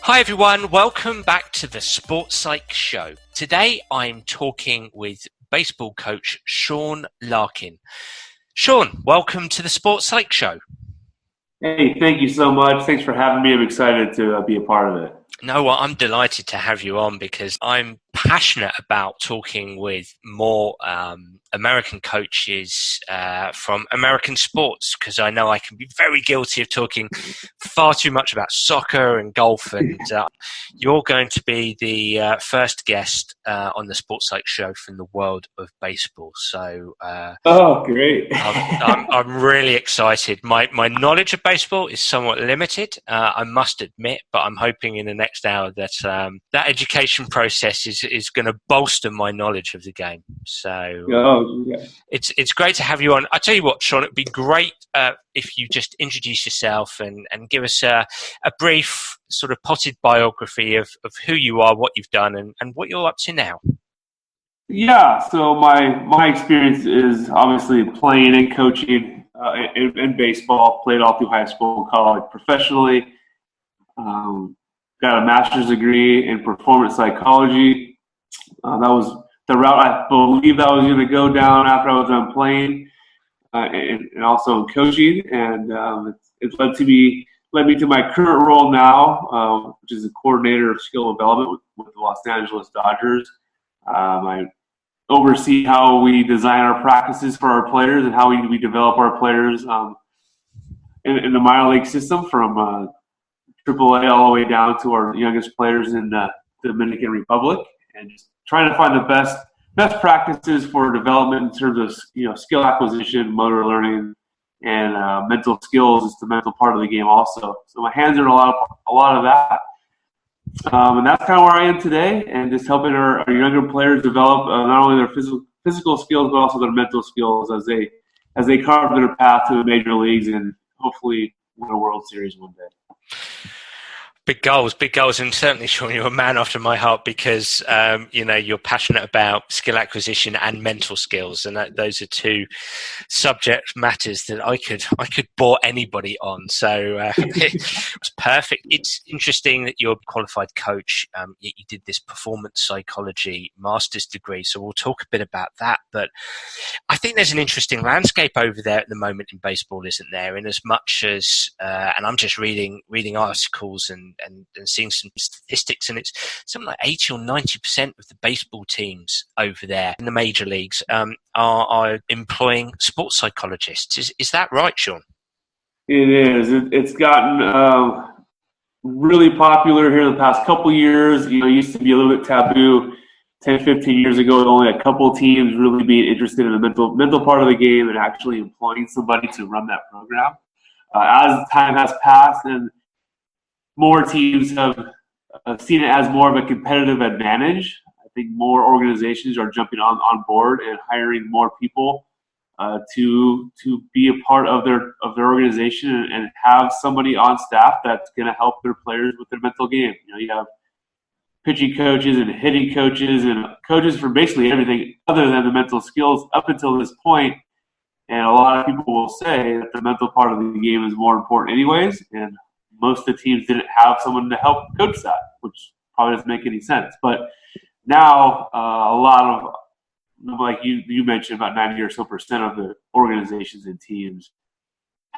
Hi everyone, welcome back to the Sports Psych Show. Today I'm talking with baseball coach Shaun Larkin. Shaun, welcome to the Sports Psych Show. Hey, thank you so much. Thanks for having me. I'm excited to be a part of it. No, well, I'm delighted to have you on because I'm passionate about talking with more American coaches from American sports, because I know I can be very guilty of talking far too much about soccer and golf, and you're going to be the first guest on the Sports Psych Show from the world of baseball. So, oh, great! I'm really excited. My knowledge of baseball is somewhat limited, I must admit, but I'm hoping in the next hour that that education process is going to bolster my knowledge of the game. So it's great to have you on. I tell you what, Shaun, it'd be great if you just introduce yourself and give us a brief sort of potted biography of who you are, what you've done, and what you're up to now. Yeah, so my experience is obviously playing and coaching in baseball. Played all through high school and college professionally. Got a master's degree in performance psychology. That was the route I believed I was going to go down after I was done playing, and also in coaching. And it led me to my current role now, which is a coordinator of skill development with the Los Angeles Dodgers. I oversee how we design our practices for our players and how we develop our players in the minor league system from AAA all the way down to our youngest players in the Dominican Republic, and just trying to find the best practices for development in terms of skill acquisition, motor learning, and mental skills. Is the mental part of the game also. So my hands are in a lot of that. And that's kind of where I am today, and just helping our younger players develop not only their physical skills, but also their mental skills as they carve their path to the major leagues and hopefully win a World Series one day. Big goals, and certainly, Shaun, you're a man after my heart because you're passionate about skill acquisition and mental skills, and those are two subject matters that I could bore anybody on. So it was perfect. It's interesting that you're a qualified coach. You did this performance psychology master's degree, so we'll talk a bit about that. But I think there's an interesting landscape over there at the moment in baseball, isn't there? In as much as, and I'm just reading articles and seeing some statistics, and it's something like 80 or 90% of the baseball teams over there in the major leagues are employing sports psychologists. Is that right, Shaun? It is. It's gotten really popular here in the past couple years. It used to be a little bit taboo 10, 15 years ago, with only a couple teams really being interested in the mental part of the game and actually employing somebody to run that program. As time has passed and more teams have seen it as more of a competitive advantage, I think more organizations are jumping on board and hiring more people to be a part of their organization and have somebody on staff that's going to help their players with their mental game. You have pitching coaches and hitting coaches and coaches for basically everything other than the mental skills up until this point. And a lot of people will say that the mental part of the game is more important anyways, and most of the teams didn't have someone to help coach that, which probably doesn't make any sense. But now a lot of, like you mentioned, about 90 or so % of the organizations and teams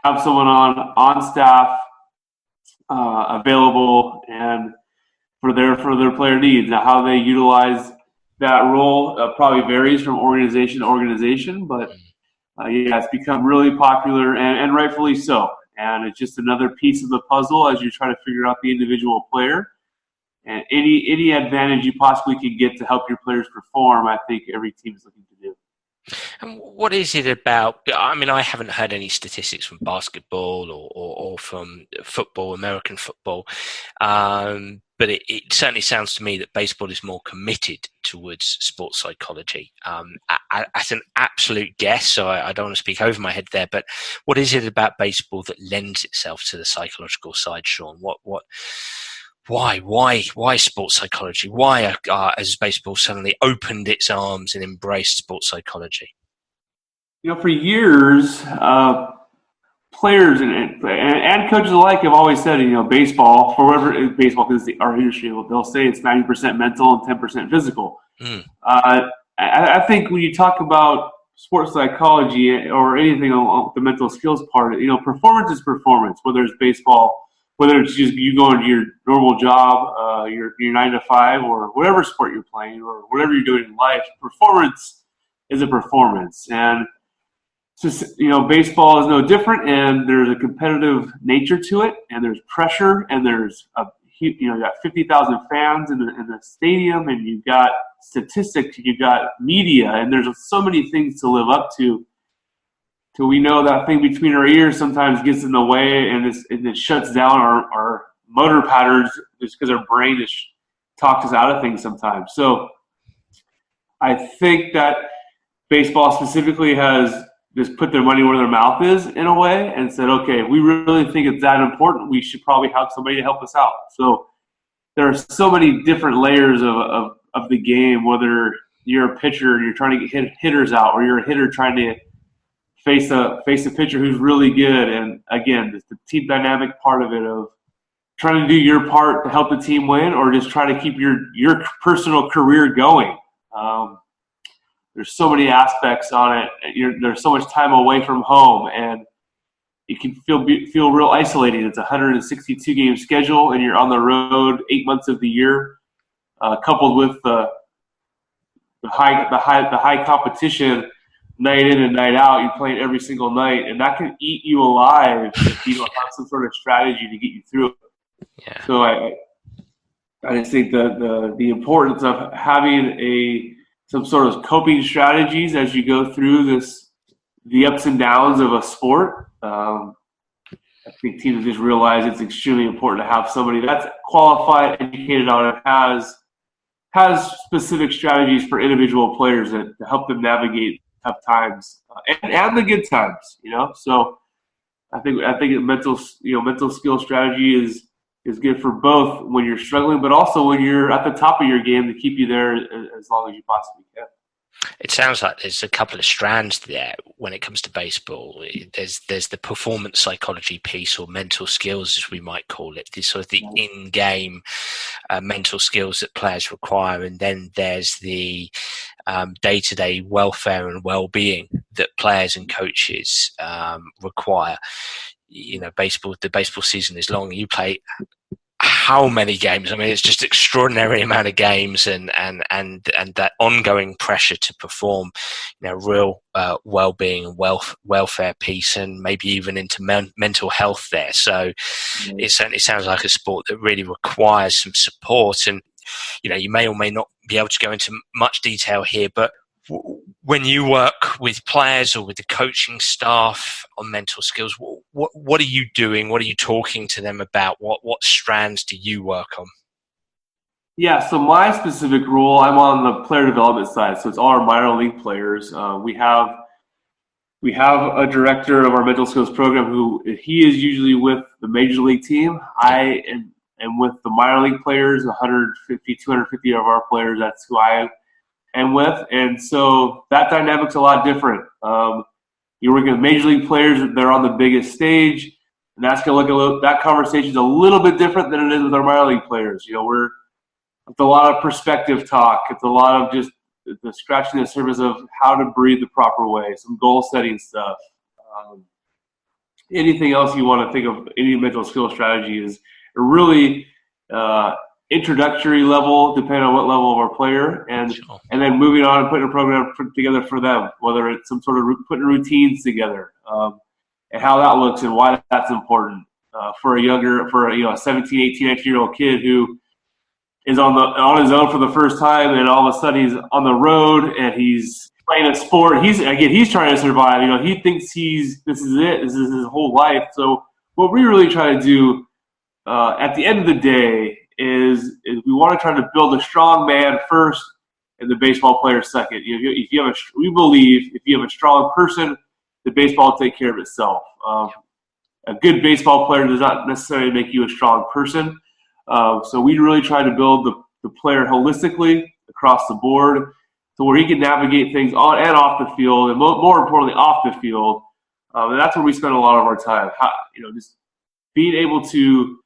have someone on staff available and for their player needs. Now, how they utilize that role probably varies from organization to organization, but it's become really popular and rightfully so. And it's just another piece of the puzzle as you try to figure out the individual player. And any advantage you possibly can get to help your players perform, I think every team is looking to do. And what is it about? I mean, I haven't heard any statistics from basketball or from football, American football, but it certainly sounds to me that baseball is more committed towards sports psychology. As an absolute guess, so I don't want to speak over my head there, but what is it about baseball that lends itself to the psychological side, Shaun? Why sports psychology? Why has baseball suddenly opened its arms and embraced sports psychology? For years, players and coaches alike have always said, baseball, for whatever baseball, because our industry, they'll say it's 90% mental and 10% physical. I think when you talk about sports psychology or anything on the mental skills part, performance is performance, whether it's baseball, whether it's just you going to your normal job, your 9 to 5, or whatever sport you're playing or whatever you're doing in life. Performance is a performance. And baseball is no different, and there's a competitive nature to it, and there's pressure, and there's you got 50,000 fans in the stadium, and you've got statistics, you've got media, and there's so many things to live up to. So we know that thing between our ears sometimes gets in the way, and it shuts down our motor patterns just because our brain just talks us out of things sometimes. So I think that baseball specifically has just put their money where their mouth is in a way and said, okay, if we really think it's that important, we should probably have somebody to help us out. So there are so many different layers of the game, whether you're a pitcher and you're trying to get hitters out, or you're a hitter trying to face a pitcher who's really good. And again, the team dynamic part of it, of trying to do your part to help the team win, or just try to keep your personal career going. There's so many aspects on it. There's so much time away from home, and it can feel real isolating. It's a 162 game schedule, and you're on the road 8 months of the year, coupled with the high competition night in and night out. You're playing every single night, and that can eat you alive if you don't have some sort of strategy to get you through it. Yeah. So I just think the importance of having some sort of coping strategies as you go through the ups and downs of a sport. I think teams just realize it's extremely important to have somebody that's qualified, educated on it, has specific strategies for individual players to help them navigate tough times and the good times. So I think mental skill strategy is good for both when you're struggling, but also when you're at the top of your game, to keep you there as long as you possibly can. It sounds like there's a couple of strands there when it comes to baseball. There's the performance psychology piece, or mental skills, as we might call it, the in-game mental skills that players require, and then there's the day-to-day welfare and well-being that players and coaches require. The baseball season is long. You play how many games? I mean, it's just extraordinary amount of games, and that ongoing pressure to perform, real well-being and welfare piece, and maybe even into mental health there. So it certainly sounds like a sport that really requires some support. And you may or may not be able to go into much detail here, but when you work with players or with the coaching staff on mental skills, what are you doing? What are you talking to them about? What strands do you work on? Yeah, so my specific role, I'm on the player development side, so it's all our minor league players. We have a director of our mental skills program he is usually with the major league team. I am with the minor league players, 150, 250 of our players. That's who I am with, and so that dynamic's a lot different. You're working with major league players; they're on the biggest stage, and that's going to look that conversation's a little bit different than it is with our minor league players. It's a lot of perspective talk. It's a lot of just the scratching the surface of how to breathe the proper way, some goal setting stuff. Anything else you want to think of, any mental skill strategy is a really introductory level, depending on what level of our player, and then moving on and putting a program together for them, whether it's some sort of putting routines together, and how that looks and why that's important for a 17, 18, 19-year-old kid who is on his own for the first time, and all of a sudden he's on the road and he's playing a sport. He's trying to survive. He thinks this is it. This is his whole life. So what we really try to do at the end of the day is we want to try to build a strong man first and the baseball player second. We believe if you have a strong person, the baseball will take care of itself. A good baseball player does not necessarily make you a strong person. So we really try to build the player holistically across the board, to where he can navigate things on and off the field, and more importantly off the field, And that's where we spend a lot of our time. Just being able to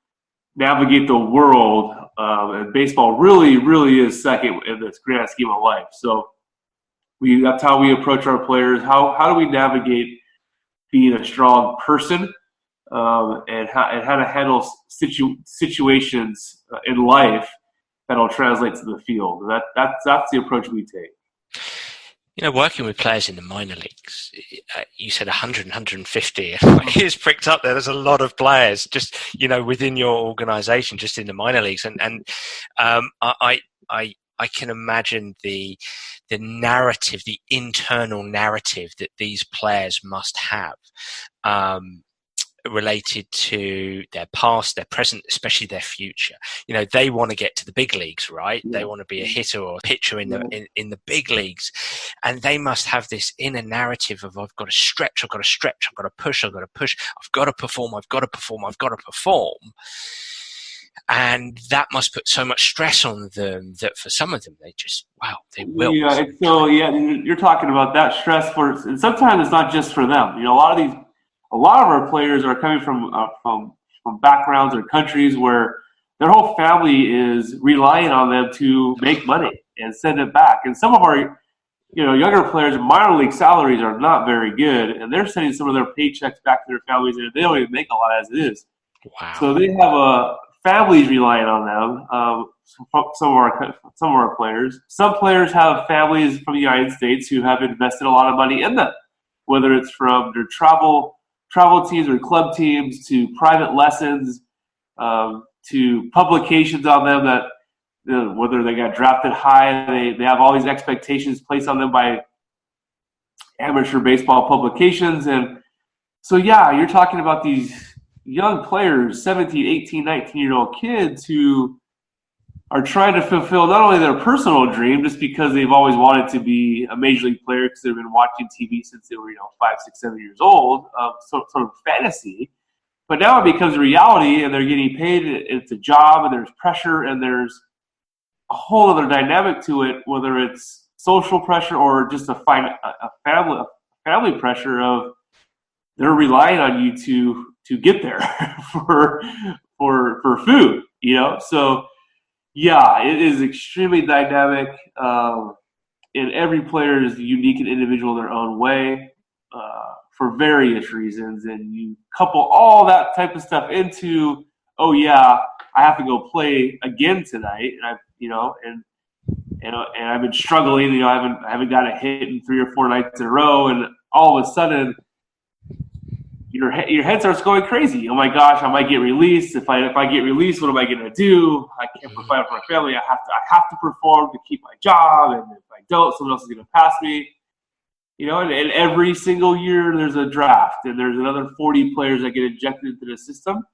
navigate the world, and baseball really, really is second in this grand scheme of life. So that's how we approach our players. How do we navigate being a strong person, and how to handle situations in life that'll translate to the field. That's the approach we take. Working with players in the minor leagues, you said 100, 150. My ears pricked up there. There's a lot of players just, within your organization, just in the minor leagues. And I can imagine the narrative, the internal narrative that these players must have, related to their past, their present, especially their future. They want to get to the big leagues, right? Yeah. They want to be a hitter or a pitcher in the big leagues, and they must have this inner narrative of I've got to stretch, I've got to push, I've got to perform, and that must put so much stress on them that for some of them they will. Yeah, you're talking about that stress and sometimes it's not just for them. A lot of our players are coming from backgrounds or countries where their whole family is relying on them to make money and send it back. And some of our, younger players, minor league salaries are not very good, and they're sending some of their paychecks back to their families, and they don't even make a lot as it is. Wow. So they have families relying on them. Some of our players. Some players have families from the United States who have invested a lot of money in them, whether it's from their travel teams or club teams to private lessons, to publications on them that whether they got drafted high, they have all these expectations placed on them by amateur baseball publications. And so, you're talking about these young players, 17, 18, 19-year-old kids who are trying to fulfill not only their personal dream just because they've always wanted to be a major league player because they've been watching TV since they were 5, 6, 7 years old, sort of fantasy, but now it becomes a reality and they're getting paid. It's a job and there's pressure and there's a whole other dynamic to it, whether it's social pressure or just a family pressure of they're relying on you to get there for food, so. Yeah, it is extremely dynamic, and every player is unique and individual in their own way, for various reasons. And you couple all that type of stuff into, I have to go play again tonight, and I've been struggling. I haven't got a hit in 3 or 4 nights in a row, and all of a sudden, your head starts going crazy. Oh my gosh, I might get released. If I get released, what am I going to do? I can't provide for my family. I have to perform to keep my job, and if I don't, someone else is going to pass me. And every single year there's a draft, and there's another 40 players that get injected into the system.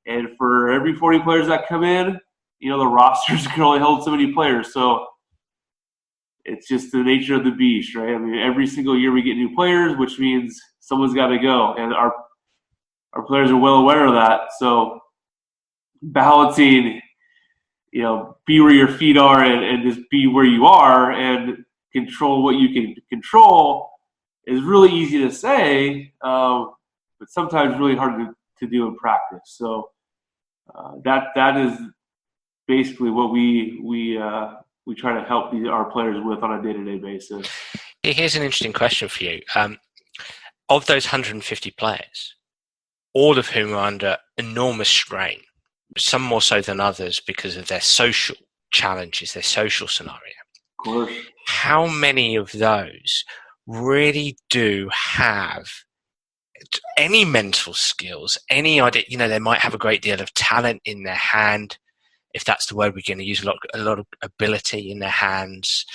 And for every 40 players that come in, the rosters can only hold so many players. So it's just the nature of the beast, right? I mean, every single year we get new players, which means someone's got to go, and our players are well aware of that. So balancing, be where your feet are and just be where you are and control what you can control is really easy to say, but sometimes really hard to do in practice. So that is basically what we try to help our players with on a day-to-day basis. Here's an interesting question for you. Of those 150 players, all of whom are under enormous strain, some more so than others because of their social challenges, their social scenario. Of course. How many of those really do have any mental skills, any idea? They might have a great deal of talent in their hand, if that's the word we're going to use, a lot of ability in their hands.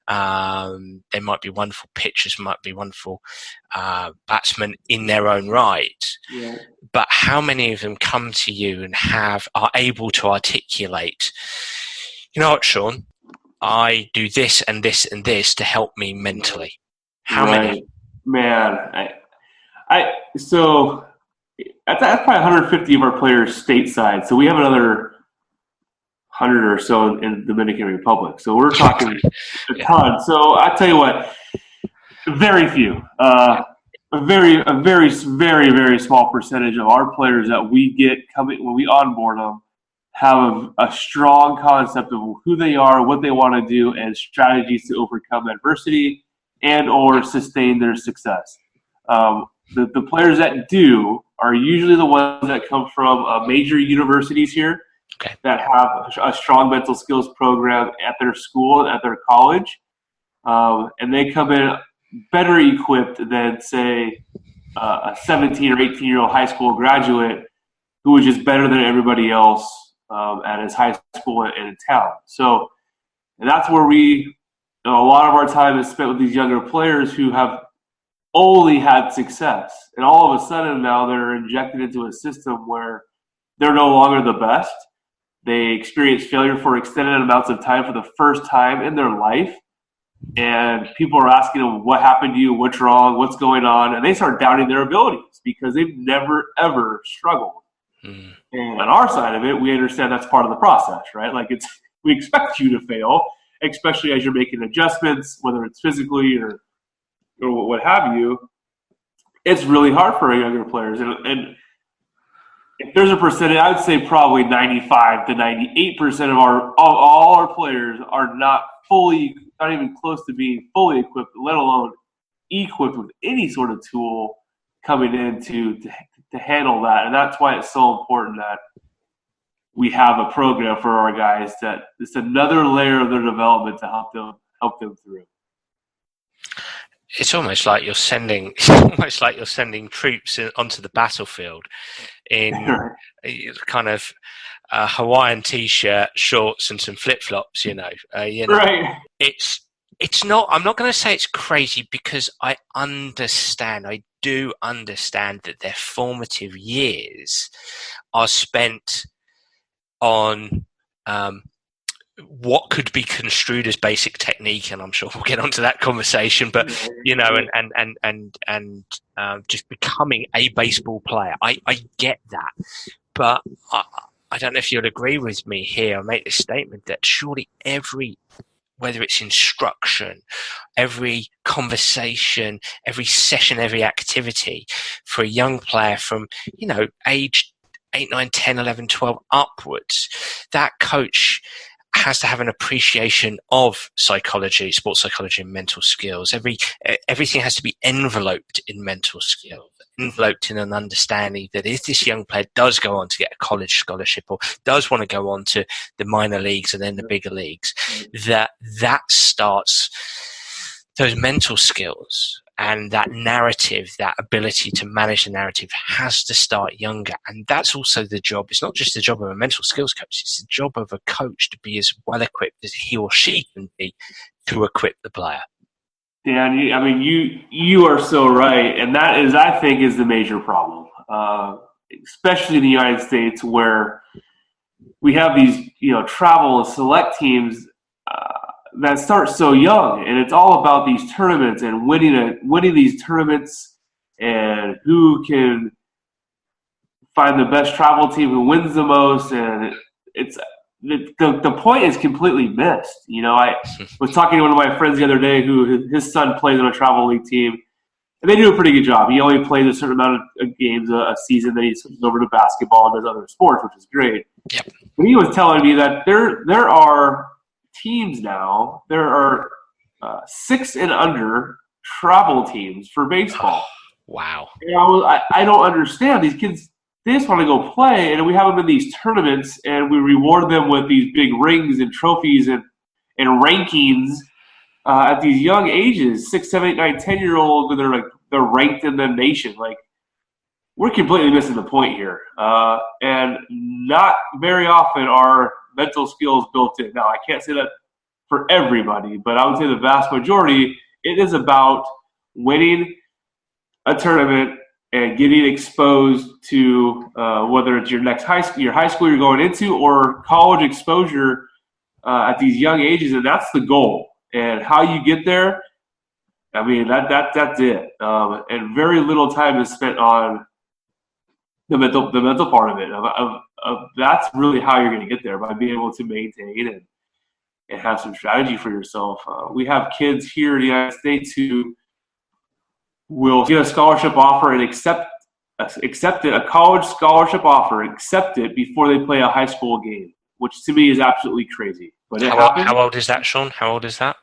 They might be wonderful pitchers, might be wonderful batsmen in their own right. Yeah. But how many of them come to you and are able to articulate, you know what, Shaun, I do this and this and this to help me mentally? How many? Man, so that's probably 150 of our players stateside. So we have another 100 or so in the Dominican Republic. So we're talking a ton. So I tell you what, very few. very small percentage of our players that we get coming when we onboard them have a strong concept of who they are, what they want to do, and strategies to overcome adversity and or sustain their success. The players that do are usually the ones that come from major universities here Okay. that have a strong mental skills program at their school, at their college, and they come in better equipped than, say, a 17 or 18-year-old high school graduate who was just better than everybody else at his high school and in town. So, and that's where a lot of our time is spent with these younger players who have only had success. And all of a sudden now they're injected into a system where they're no longer the best. They experience failure for extended amounts of time for the first time in their life. And people are asking them, what happened to you? What's wrong? What's going on? And they start doubting their abilities because they've never, ever struggled. Mm. And on our side of it, we understand that's part of the process, right? Like we expect you to fail, especially as you're making adjustments, whether it's physically or what have you. It's really hard for our younger players. And if there's a percentage, I would say probably 95 to 98% of all our players are not even close to being fully equipped, let alone equipped with any sort of tool coming in to handle that. And that's why it's so important that we have a program for our guys that it's another layer of their development to help them through. It's almost like you're sending troops onto the battlefield in kind of a Hawaiian t-shirt, shorts, and some flip-flops. Right. It's not. I'm not going to say it's crazy because I do understand that their formative years are spent on what could be construed as basic technique, and I'm sure we'll get onto that conversation. But and just becoming a baseball player, I get that, but I don't know if you'll agree with me here. I make this statement that surely whether it's instruction, every conversation, every session, every activity for a young player from age 8, 9, 10, 11, 12 upwards, that coach has to have an appreciation of psychology, sports psychology, and mental skills. Everything has to be enveloped in mental skills, enveloped in an understanding that if this young player does go on to get a college scholarship or does want to go on to the minor leagues and then the bigger leagues, that starts those mental skills. And that narrative, that ability to manage the narrative has to start younger. And that's also the job. It's not just the job of a mental skills coach. It's the job of a coach to be as well equipped as he or she can be to equip the player. Dan, you are so right. And that is, I think, is the major problem, especially in the United States where we have these, travel and select teams that start so young, and it's all about these tournaments and winning these tournaments and who can find the best travel team who wins the most. And it's the point is completely missed. I was talking to one of my friends the other day who his son plays on a travel league team, and they do a pretty good job. He only plays a certain amount of games a season, then he switches over to basketball and does other sports, which is great. Yep. But he was telling me that there are teams now. There are 6 and under travel teams for baseball. Wow. And I don't understand. These kids, they just want to go play, and we have them in these tournaments, and we reward them with these big rings and trophies and rankings at these young ages, 6, 7, 8, 9, 10-year-olds, and they're ranked in the nation. Like, we're completely missing the point here. And not very often are mental skills built in. Now, I can't say that for everybody, but I would say the vast majority, it is about winning a tournament and getting exposed to whether it's your next high school you're going into or college exposure at these young ages, and that's the goal. And how you get there, that's it. And very little time is spent on the mental part of it. That's really how you're going to get there, by being able to maintain and have some strategy for yourself. We have kids here in the United States who will get a scholarship offer and accept it, a college scholarship offer, accept it before they play a high school game, which to me is absolutely crazy. But it happens. How old is that, Shaun? How old is that?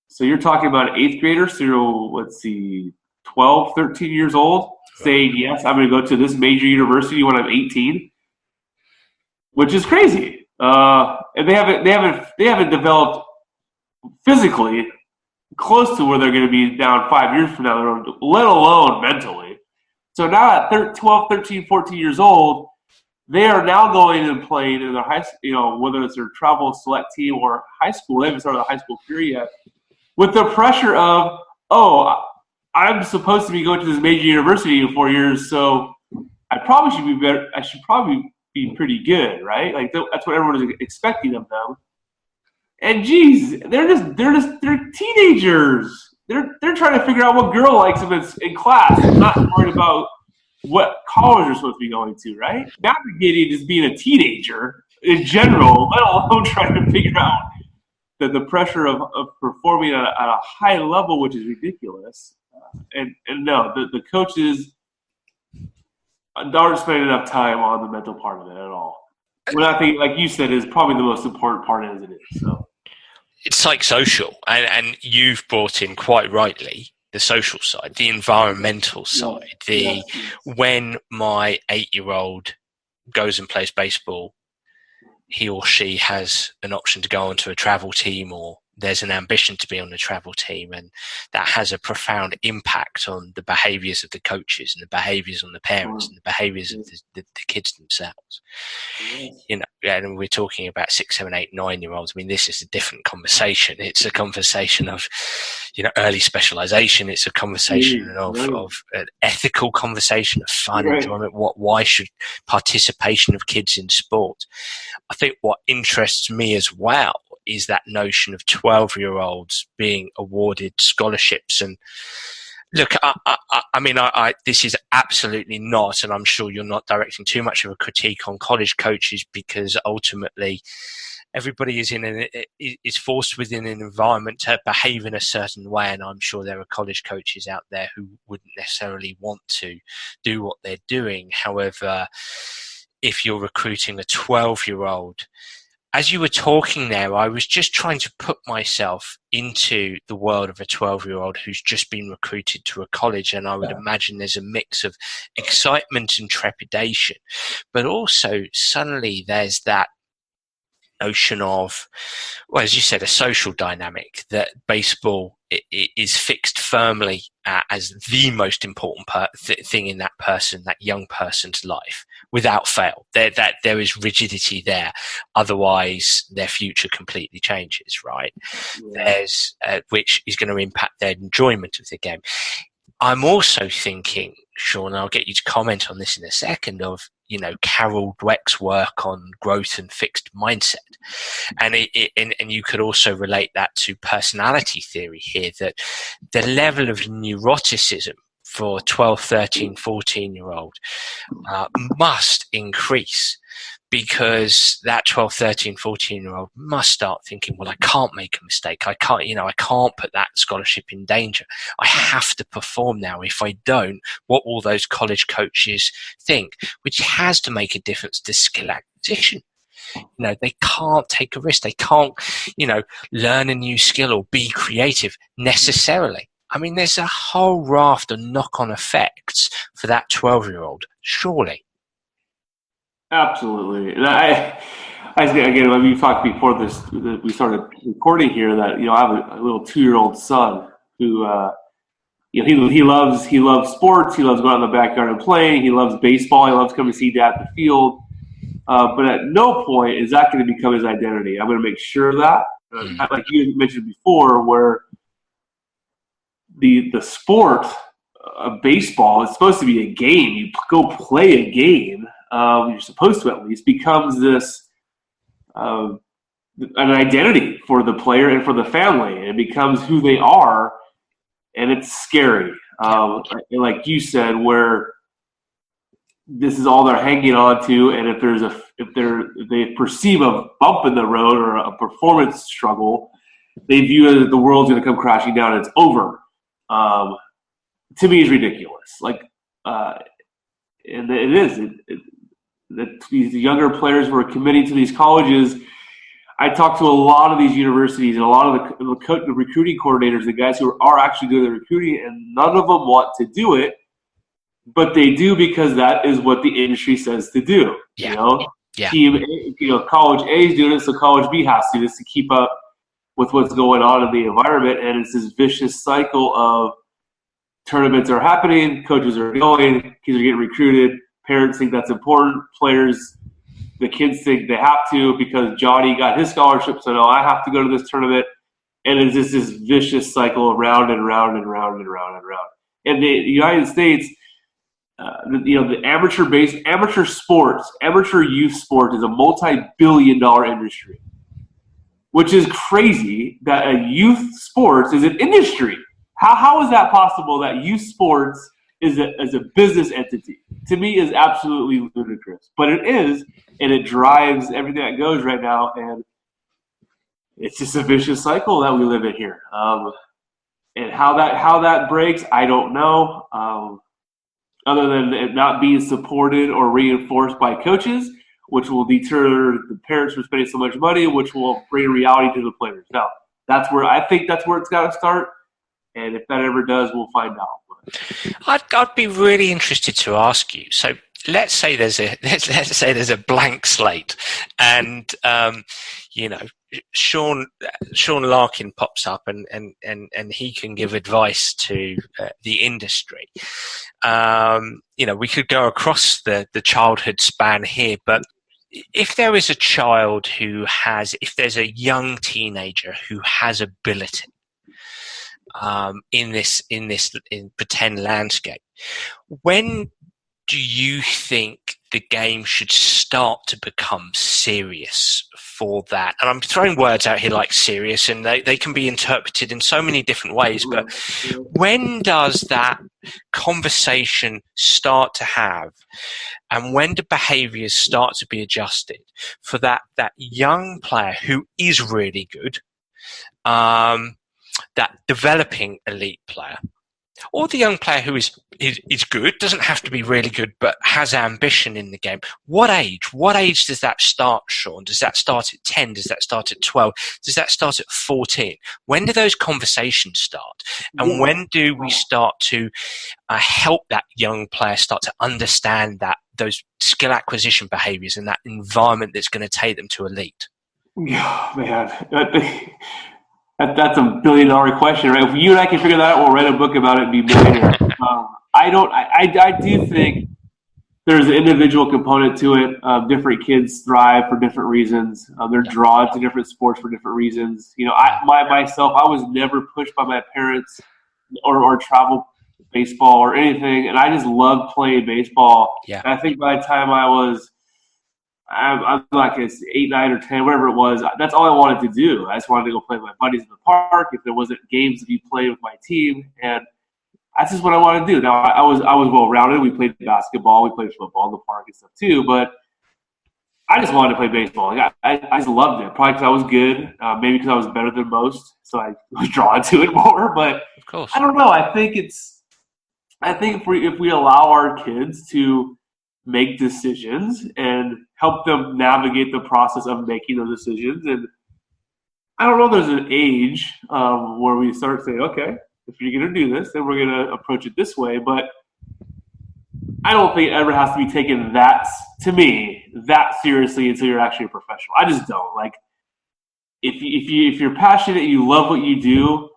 So you're talking about an 8th grader, so let's see, 12, 13 years old, saying, yes, I'm going to go to this major university when I'm 18, which is crazy. And they haven't developed physically close to where they're going to be down 5 years from now, let alone mentally. So now at 12, 13, 14 years old, they are now going and playing in their high school, whether it's their travel select team or high school. They haven't started the high school career yet. With the pressure of, I'm supposed to be going to this major university in 4 years, so I probably should be better. I should probably be pretty good, right? Like that's what everyone is expecting of them. And geez, they're teenagers. They're trying to figure out what girl likes them in class, and not worried about what college they're supposed to be going to, right? Navigating just being a teenager in general, let alone trying to figure out the pressure of performing at a high level, which is ridiculous. And no, the coaches aren't spending enough time on the mental part of it at all. What I think, like you said, is probably the most important part as it is. So it's psychosocial, and you've brought in quite rightly the social side, the environmental side. When my 8-year-old goes and plays baseball, he or she has an option to go onto a travel team, or there's an ambition to be on the travel team, and that has a profound impact on the behaviours of the coaches and the behaviours on the parents and the behaviours of the kids themselves. And we're talking about 6, 7, 8, 9-year-olds. I mean, this is a different conversation. It's a conversation of, early specialisation. It's a conversation of an ethical conversation of fun, enjoyment. Why should participation of kids in sport? I think what interests me as well is that notion of 12-year-olds being awarded scholarships. And look, I mean, this is absolutely not, and I'm sure you're not directing too much of a critique on college coaches, because ultimately everybody is forced within an environment to behave in a certain way, and I'm sure there are college coaches out there who wouldn't necessarily want to do what they're doing. However, if you're recruiting a 12-year-old, as you were talking there, I was just trying to put myself into the world of a 12-year-old who's just been recruited to a college, and I would imagine there's a mix of excitement and trepidation, but also suddenly there's that notion of, well, as you said, a social dynamic, that baseball is fixed firmly as the most important thing in that young person's life, without fail. There is rigidity there, otherwise their future completely changes, right? There's which is going to impact their enjoyment of the game. I'm also thinking, Shaun, and I'll get you to comment on this in a second, of Carol Dweck's work on growth and fixed mindset, and you could also relate that to personality theory here, that the level of neuroticism for 12, 13, 14-year-old must increase, because that 12, 13, 14-year-old must start thinking, well, I can't make a mistake. I can't put that scholarship in danger. I have to perform now. If I don't, what will those college coaches think? Which has to make a difference to skill acquisition. They can't take a risk. They can't, learn a new skill or be creative necessarily. I mean, there's a whole raft of knock-on effects for that 12-year-old, surely. Absolutely. And I again, when we talked before we started recording here, that I have a little 2-year-old son who he loves sports. He loves going out in the backyard and playing. He loves baseball. He loves coming to see Dad at the field. But at no point is that going to become his identity. I'm going to make sure that, like you mentioned before, where the sport of baseball is supposed to be a game. You go play a game. You're supposed to, at least, becomes this an identity for the player and for the family. And it becomes who they are, and it's scary. And like you said, where this is all they're hanging on to, and if they perceive a bump in the road or a performance struggle, they view it that the world's going to come crashing down and it's over. to me is ridiculous. Like, and it is. That these younger players who are committing to these colleges. I talked to a lot of these universities and a lot of the recruiting coordinators, the guys who are actually doing the recruiting, and none of them want to do it, but they do because that is what the industry says to do. Yeah. You know, Yeah. Team A, college A is doing it, so college B has to do this to keep up with what's going on in the environment, and it's this vicious cycle of tournaments are happening, coaches are going, kids are getting recruited, parents think that's important, players, the kids think they have to because Johnny got his scholarship, so no, I have to go to this tournament. And it's just this vicious cycle of round and round and round and round and round. And the United States, the amateur sports, amateur youth sports is a multi-billion-dollar industry, which is crazy that a youth sports is an industry. How is that possible that youth sports is a business entity? To me, is absolutely ludicrous. But it is, and it drives everything that goes right now. And it's just a vicious cycle that we live in here. And how that breaks, I don't know. Other than it not being supported or reinforced by coaches, which will deter the parents from spending so much money, which will bring reality to the players. Now, I think that's where it's got to start. And if that ever does, we'll find out. I'd be really interested to ask you. So let's say there's a blank slate, and Shaun Larkin pops up, and he can give advice to the industry. We could go across the childhood span here, but if there is a child if there's a young teenager who has ability in pretend landscape, when do you think the game should start to become serious for that? And I'm throwing words out here like serious, and they can be interpreted in so many different ways, but when does that conversation start to have, and when do behaviors start to be adjusted for that young player who is really good, that developing elite player, or the young player who is good, doesn't have to be really good, but has ambition in the game? What age does that start, Shaun? Does that start at 10? Does that start at 12? Does that start at 14? When do those conversations start? And when do we start to help that young player start to understand those skill acquisition behaviors and that environment that's going to take them to elite? Yeah, man. That's $1 billion question, right? If you and I can figure that out, we'll write a book about it and be millionaires. I do think there's an individual component to it. Different kids thrive for different reasons. They're drawn to different sports for different reasons. I was never pushed by my parents or travel baseball or anything, and I just loved playing baseball. Yeah. And I think by the time I'm like 8, 9, or 10, whatever it was. That's all I wanted to do. I just wanted to go play with my buddies in the park. If there wasn't games to be played with my team, and that's just what I wanted to do. Now I was well rounded. We played basketball, we played football in the park and stuff too. But I just wanted to play baseball. Like I just loved it. Probably because I was good. Maybe because I was better than most, so I was drawn to it more. But of course, I don't know. I think if we allow our kids to make decisions and help them navigate the process of making those decisions. And I don't know, there's an age where we start saying, okay, if you're going to do this, then we're going to approach it this way. But I don't think it ever has to be taken that seriously until you're actually a professional. I just don't. Like, if you're passionate, you love what you do,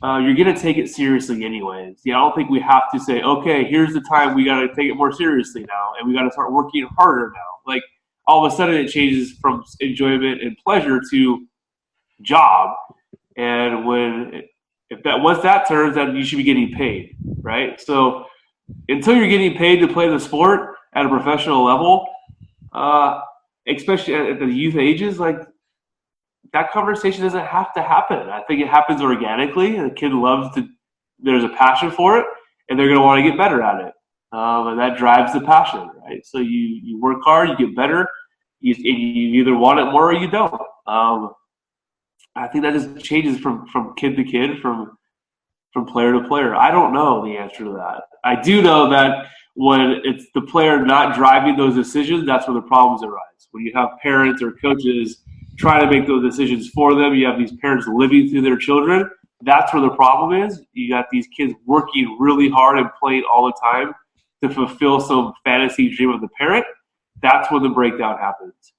you're going to take it seriously anyways. I don't think we have to say, okay, here's the time we got to take it more seriously now, and we got to start working harder now. Like, all of a sudden it changes from enjoyment and pleasure to job. And once that turns, then you should be getting paid, right? So until you're getting paid to play the sport at a professional level, especially at the youth ages, like, that conversation doesn't have to happen. I think it happens organically, and the kid there's a passion for it, and they're going to want to get better at it. And that drives the passion, right? So you work hard, you get better, you either want it more or you don't. I think that just changes from kid to kid, from from player to player? I don't know the answer to that. I do know that when it's the player not driving those decisions, that's where the problems arise. When you have parents or coaches trying to make those decisions for them, you have these parents living through their children. That's where the problem is. You got these kids working really hard and playing all the time to fulfill some fantasy dream of the parent. That's when the breakdown happens.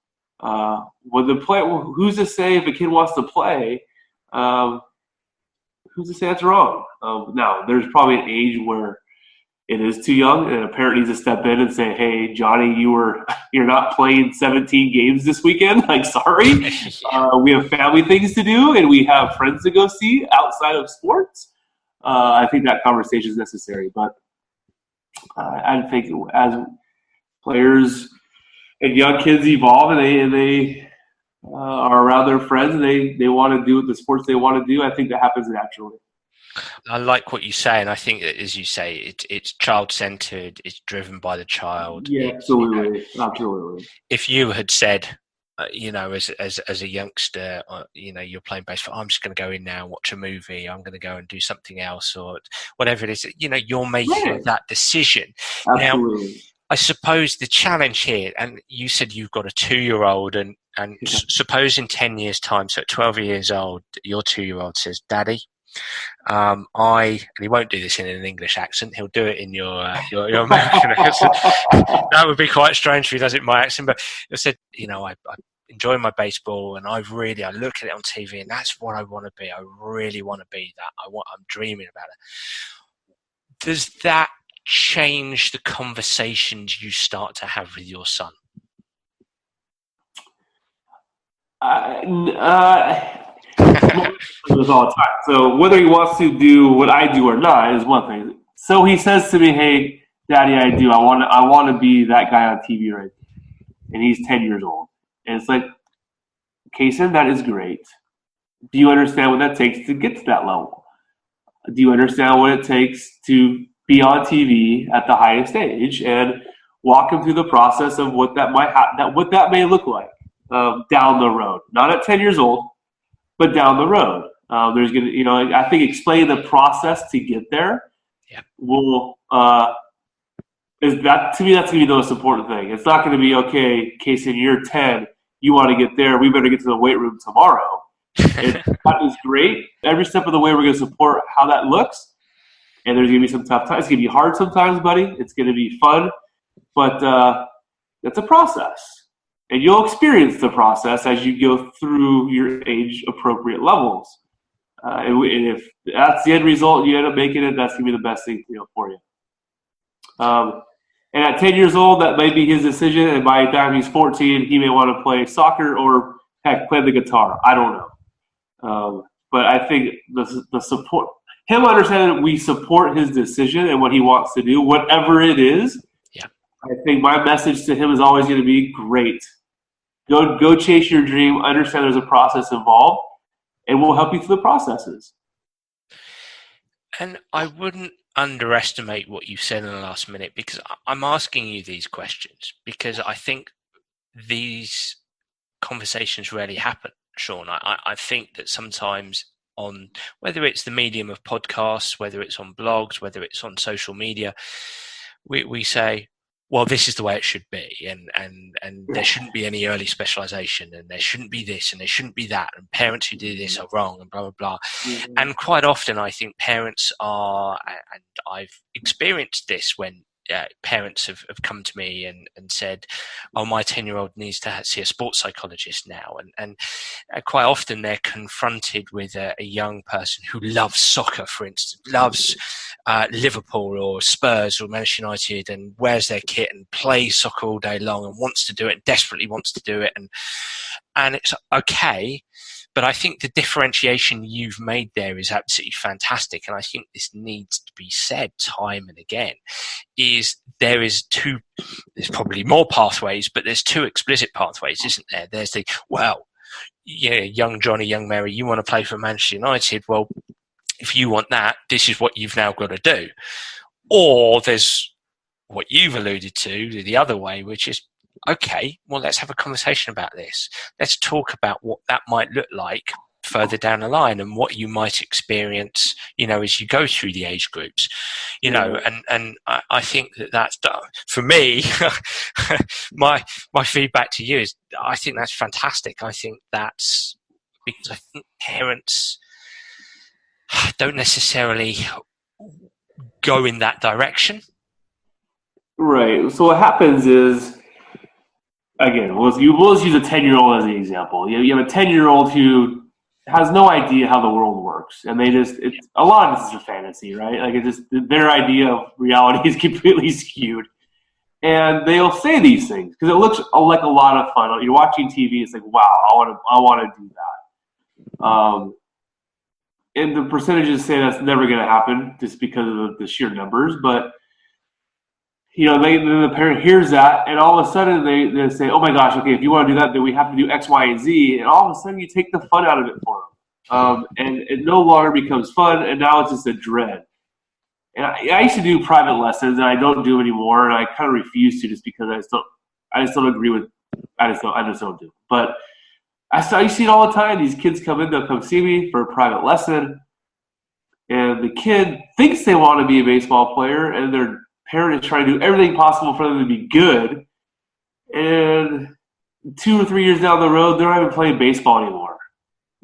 When the play, who's to say if a kid wants to play? Who's to say that's wrong? Now, there's probably an age where it is too young, and a parent needs to step in and say, "Hey, Johnny, you're not playing 17 games this weekend. Like, sorry, we have family things to do, and we have friends to go see outside of sports." I think that conversation is necessary, but I think as players and young kids evolve and they are around their friends and they want to do the sports they want to do, I think that happens naturally. I like what you say, and I think that, as you say, it's child-centered. It's driven by the child. Yeah, absolutely, absolutely. If you had said, as a youngster, you're playing baseball, I'm just going to go in now and watch a movie. I'm going to go and do something else, or whatever it is. You're making that decision. Absolutely. Now, I suppose the challenge here, and you said you've got a 2-year-old, and suppose in 10 years' time, so at 12 years old, your 2-year-old says, "Daddy, and he won't do this in an English accent. He'll do it in your American accent. That would be quite strange if he does it in my accent. But he said, I enjoy my baseball, and I look at it on TV, and that's what I want to be. I really want to be that. I'm dreaming about it." Does that change the conversations you start to have with your son? All the time. So whether he wants to do what I do or not is one thing. So he says to me, "Hey, Daddy, I want to be that guy on TV right now." And he's 10 years old. And it's like, Kason, that is great. Do you understand what that takes to get to that level? Do you understand what it takes to be on TV at the highest stage? And walk him through the process of what that what that may look like down the road. Not at 10 years old, but down the road. There's going to, I think explaining the process to get there will, to me, that's going to be the most important thing. It's not going to be, okay, Kason, you're 10, you want to get there, we better get to the weight room tomorrow. That is great. Every step of the way, we're going to support how that looks. And there's going to be some tough times. It's going to be hard sometimes, buddy. It's going to be fun. But it's a process. And you'll experience the process as you go through your age-appropriate levels. And if that's the end result, you end up making it, that's going to be the best thing for you. And at 10 years old, that may be his decision. And by the time he's 14, he may want to play soccer or, heck, play the guitar. I don't know. But I think the support, him understanding that we support his decision and what he wants to do, whatever it is, I think my message to him is always going to be, great. Go chase your dream. Understand there's a process involved, and we'll help you through the processes. And I wouldn't underestimate what you said in the last minute, because I'm asking you these questions because I think these conversations rarely happen, Shaun. I think that sometimes on, whether it's the medium of podcasts, whether it's on blogs, whether it's on social media, we say, well, this is the way it should be, and there shouldn't be any early specialization, and there shouldn't be this, and there shouldn't be that, and parents who do this are wrong, and blah, blah, blah. Mm-hmm. And quite often I think parents are, and I've experienced this when parents have come to me and said, oh, my 10-year-old needs to see a sports psychologist now. And quite often they're confronted with a young person who loves soccer, for instance, loves Liverpool or Spurs or Manchester United, and wears their kit and plays soccer all day long and wants to do it, and desperately wants to do it. And it's okay. But I think the differentiation you've made there is absolutely fantastic. And I think this needs to be said time and again, is there's probably more pathways, but there's two explicit pathways, isn't there? There's the, well, yeah, young Johnny, young Mary, you want to play for Manchester United. Well, if you want that, this is what you've now got to do. Or there's what you've alluded to, the other way, which is, okay, well, let's have a conversation about this. Let's talk about what that might look like further down the line and what you might experience, as you go through the age groups, and I think that's for me. my feedback to you is I think that's fantastic. I think that's because I think parents don't necessarily go in that direction. Right. So what happens is, again, we'll use a 10-year-old as an example. You have a 10-year-old who has no idea how the world works, and a lot of this is a fantasy, right? Like their idea of reality is completely skewed, and they'll say these things because it looks like a lot of fun. You're watching TV, it's like, wow, I want to do that. And the percentages say that's never going to happen just because of the sheer numbers, but the parent hears that, and all of a sudden they say, "Oh my gosh, okay, if you want to do that, then we have to do X, Y, and Z." And all of a sudden, you take the fun out of it for them, and it no longer becomes fun, and now it's just a dread. And I used to do private lessons, and I don't do anymore, and I kind of refuse to just because I just don't agree with. I just don't do. But I see it all the time. These kids come in, they'll come see me for a private lesson, and the kid thinks they want to be a baseball player, and their parent is trying to do everything possible for them to be good, and 2 or 3 years down the road, they're not even playing baseball anymore.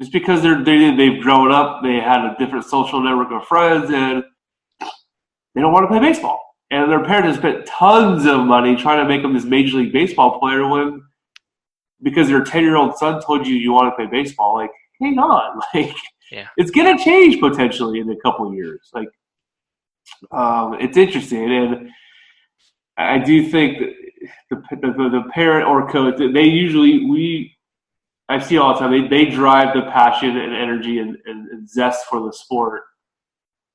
Just because they've grown up, they had a different social network of friends, and they don't want to play baseball. And their parents have spent tons of money trying to make them this Major League Baseball player because your 10-year-old son told you want to play baseball. Like, hang on. It's going to change potentially in a couple of years. It's interesting, and I do think that the parent or coach, I see all the time, they drive the passion and energy and zest for the sport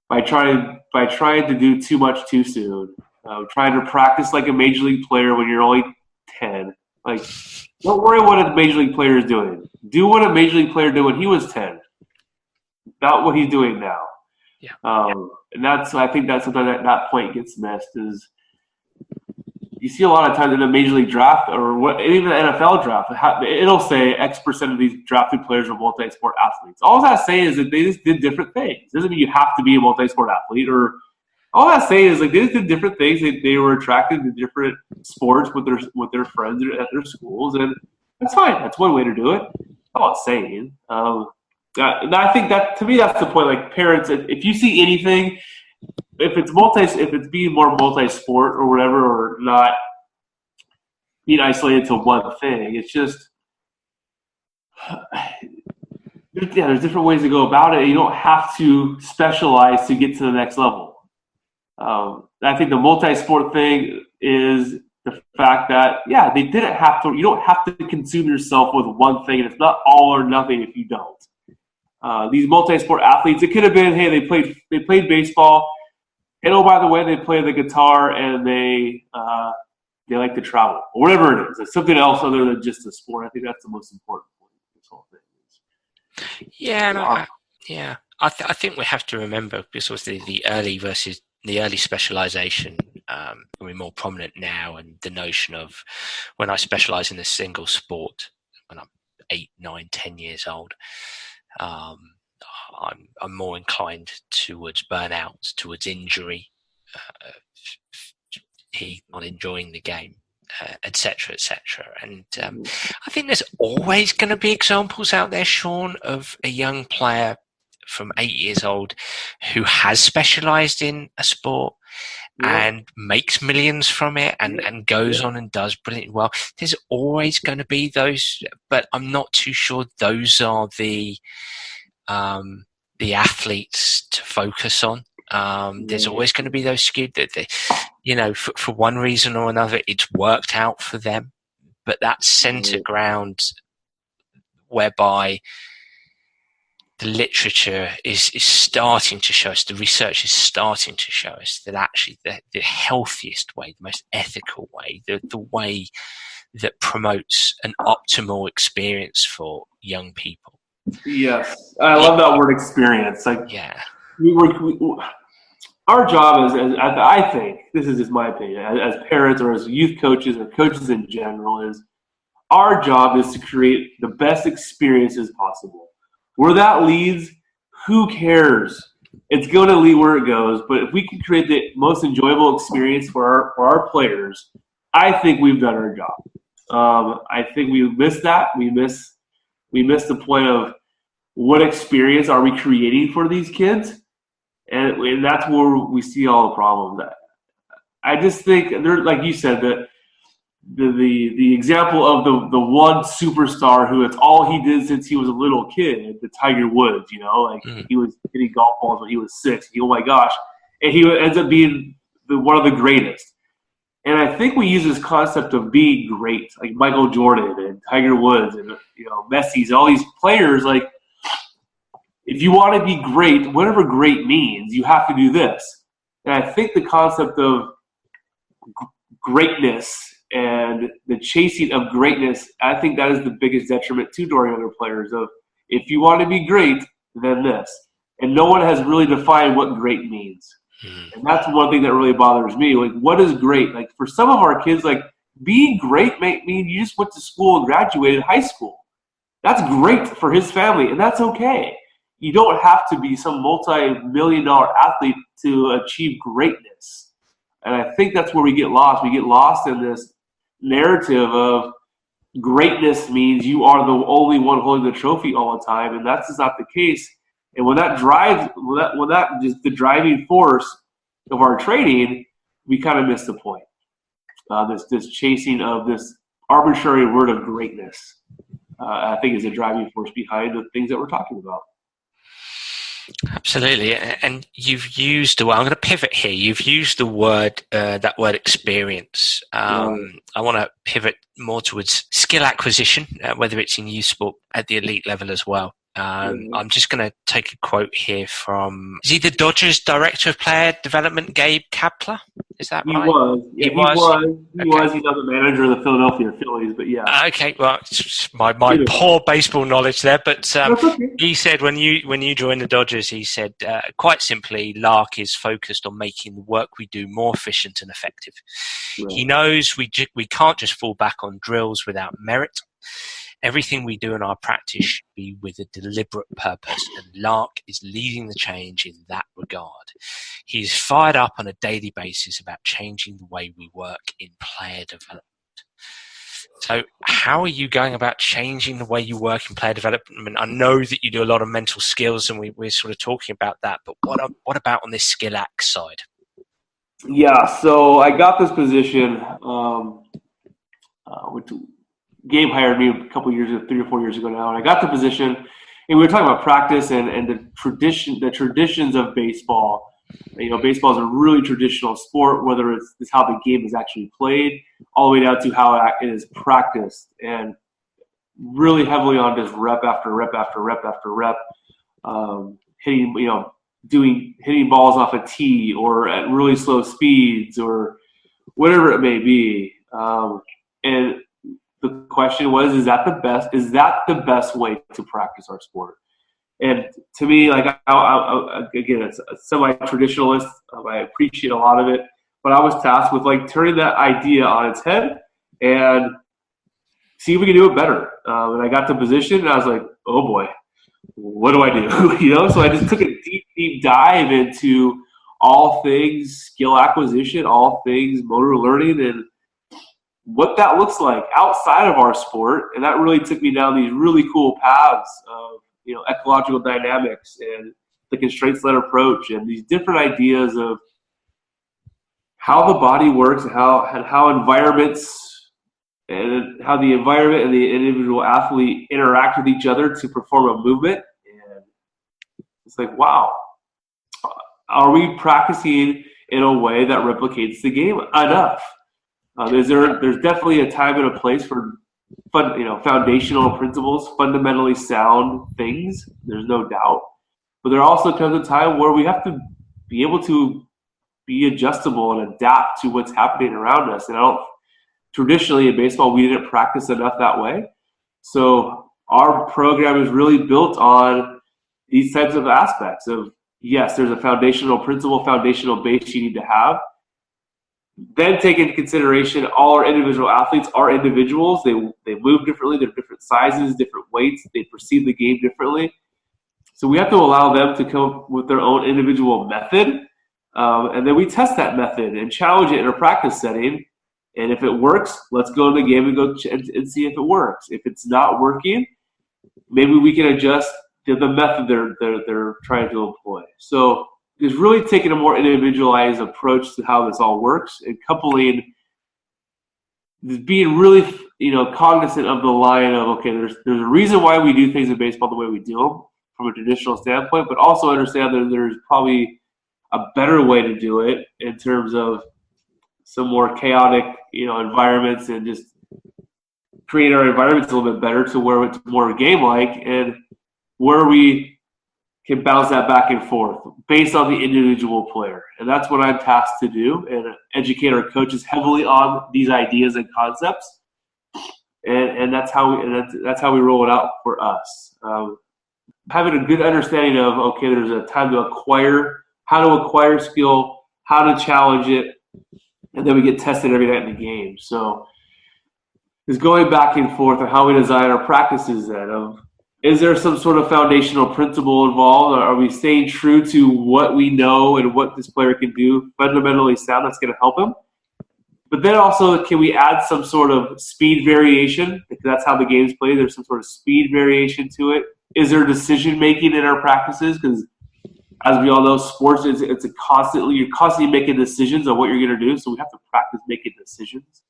by trying to do too much too soon, trying to practice like a major league player when you're only 10. Don't worry what a major league player is doing. Do what a major league player did when he was 10, not what he's doing now. Yeah. And I think that's something that point gets missed is you see a lot of times in the Major League draft or even the NFL draft, it'll say X percent of these drafted players are multi-sport athletes. All that's saying is that they just did different things. It doesn't mean you have to be a multi-sport athlete all that's saying is they just did different things. They were attracted to different sports with their friends at their schools, and that's fine. That's one way to do it. That's all it's saying. And I think that to me that's the point. Like parents, if you see anything, if it's being more multi-sport or whatever, or not being isolated to one thing, it's just there's different ways to go about it. You don't have to specialize to get to the next level. I think the multi-sport thing is the fact that they didn't have to. You don't have to consume yourself with one thing, and it's not all or nothing if you don't. These multi-sport athletes, it could have been, hey, they played baseball, and oh, by the way, they play the guitar and they like to travel, or whatever it is. It's something else other than just the sport. I think that's the most important point of this whole thing. Yeah, I think we have to remember this was the early specialization. We're more prominent now, and the notion of when I specialize in a single sport when I'm 8, 9, 10 years old. I'm more inclined towards burnout, towards injury, not enjoying the game, etc., etc. And I think there's always going to be examples out there, Shaun, of a young player from 8 years old who has specialised in a sport and makes millions from it and goes on and does brilliantly well. There's always going to be those, but I'm not too sure those are the athletes to focus on. There's always going to be those skewed that for one reason or another, it's worked out for them. But that centre ground whereby the literature is starting to show us, the research is starting to show us that actually the healthiest way, the most ethical way, the way that promotes an optimal experience for young people. Yes, I love that word experience. Our job is, I think, this is just my opinion, as parents or as youth coaches or coaches in general, is our job is to create the best experiences possible. Where that leads, who cares? It's going to lead where it goes. But if we can create the most enjoyable experience for our players, I think we've done our job. I think we missed that. We missed the point of what experience are we creating for these kids, and that's where we see all the problems. I just think there, like you said, that the example of the one superstar who it's all he did since he was a little kid, the Tiger Woods, he was hitting golf balls when he was 6. Oh my gosh, and he ends up being one of the greatest. And I think we use this concept of being great, like Michael Jordan and Tiger Woods and Messi's, all these players. Like, if you want to be great, whatever great means, you have to do this. And I think the concept of greatness and the chasing of greatness, I think that is the biggest detriment to our younger players. Of, if you want to be great, then this. And no one has really defined what great means. And that's one thing that really bothers me. Like, what is great? Like, for some of our kids, like, being great may mean you just went to school and graduated high school. That's great for his family, and that's okay. You don't have to be some multi-million-dollar athlete to achieve greatness. And I think that's where we get lost. We get lost in this narrative of greatness means you are the only one holding the trophy all the time, and that's just not the case. And when that drives, when that is the driving force of our training, we kind of miss the point. This chasing of this arbitrary word of greatness, I think, is a driving force behind the things that we're talking about. Absolutely, and you've used I'm going to pivot here. You've used the word that word experience. I want to pivot more towards skill acquisition, whether it's in youth sport at the elite level as well. I'm just going to take a quote here from, is he the Dodgers Director of Player Development, Gabe Kapler? Is that right? He was. He's not the manager of the Philadelphia Phillies, but yeah. Okay, well, it's my poor baseball knowledge there, but he said when you joined the Dodgers, he said, quite simply, Lark is focused on making the work we do more efficient and effective. Right. He knows we can't just fall back on drills without merit. Everything we do in our practice should be with a deliberate purpose, and Lark is leading the change in that regard. He's fired up on a daily basis about changing the way we work in player development. So how are you going about changing the way you work in player development? I know that you do a lot of mental skills, and we're sort of talking about that, but what about on this skill act side? Yeah, so I got this position which Gabe hired me a couple years ago, 3 or 4 years ago now, and I got the position, and we were talking about practice and the traditions of baseball. Baseball is a really traditional sport, whether it's how the game is actually played, all the way down to how it is practiced, and really heavily on just rep after rep after rep after rep, hitting balls off a tee or at really slow speeds or whatever it may be, and the question was, is that the best way to practice our sport? And to me, like, again, it's a semi-traditionalist. I appreciate a lot of it, but I was tasked with turning that idea on its head and see if we can do it better. And I got the position, and I was like, oh boy, what do I do? So I just took a deep dive into all things skill acquisition, all things motor learning, and what that looks like outside of our sport. And that really took me down these really cool paths of, ecological dynamics and the constraints-led approach and these different ideas of how the body works and how environments and how the environment and the individual athlete interact with each other to perform a movement. And it's like, wow, are we practicing in a way that replicates the game enough? There's definitely a time and a place for foundational principles, fundamentally sound things. There's no doubt, but there also comes a time where we have to be able to be adjustable and adapt to what's happening around us. And traditionally in baseball, we didn't practice enough that way. So our program is really built on these types of aspects of, yes, there's a foundational principle, foundational base you need to have. Then take into consideration all our individual athletes are individuals. They move differently. They're different sizes, different weights. They perceive the game differently. So we have to allow them to come up with their own individual method. And then we test that method and challenge it in a practice setting. And if it works, let's go in the game and go and see if it works. If it's not working, maybe we can adjust the method they're trying to employ. So it's really taking a more individualized approach to how this all works, and coupling being really cognizant of the line of, okay, there's a reason why we do things in baseball the way we do them from a traditional standpoint, but also understand that there's probably a better way to do it in terms of some more chaotic environments, and just create our environments a little bit better to where it's more game-like, and where we can bounce that back and forth based on the individual player. And that's what I'm tasked to do, and educate our coaches heavily on these ideas and concepts. And that's how we roll it out for us. Having a good understanding of, okay, there's a time to acquire, how to acquire skill, how to challenge it, and then we get tested every night in the game. So it's going back and forth on how we design our practices then. Is there some sort of foundational principle involved? Or are we staying true to what we know and what this player can do fundamentally sound that's going to help him? But then also, can we add some sort of speed variation? Because that's how the game's played. There's some sort of speed variation to it. Is there decision-making in our practices? Because as we all know, sports you're constantly making decisions on what you're going to do. So we have to practice making decisions.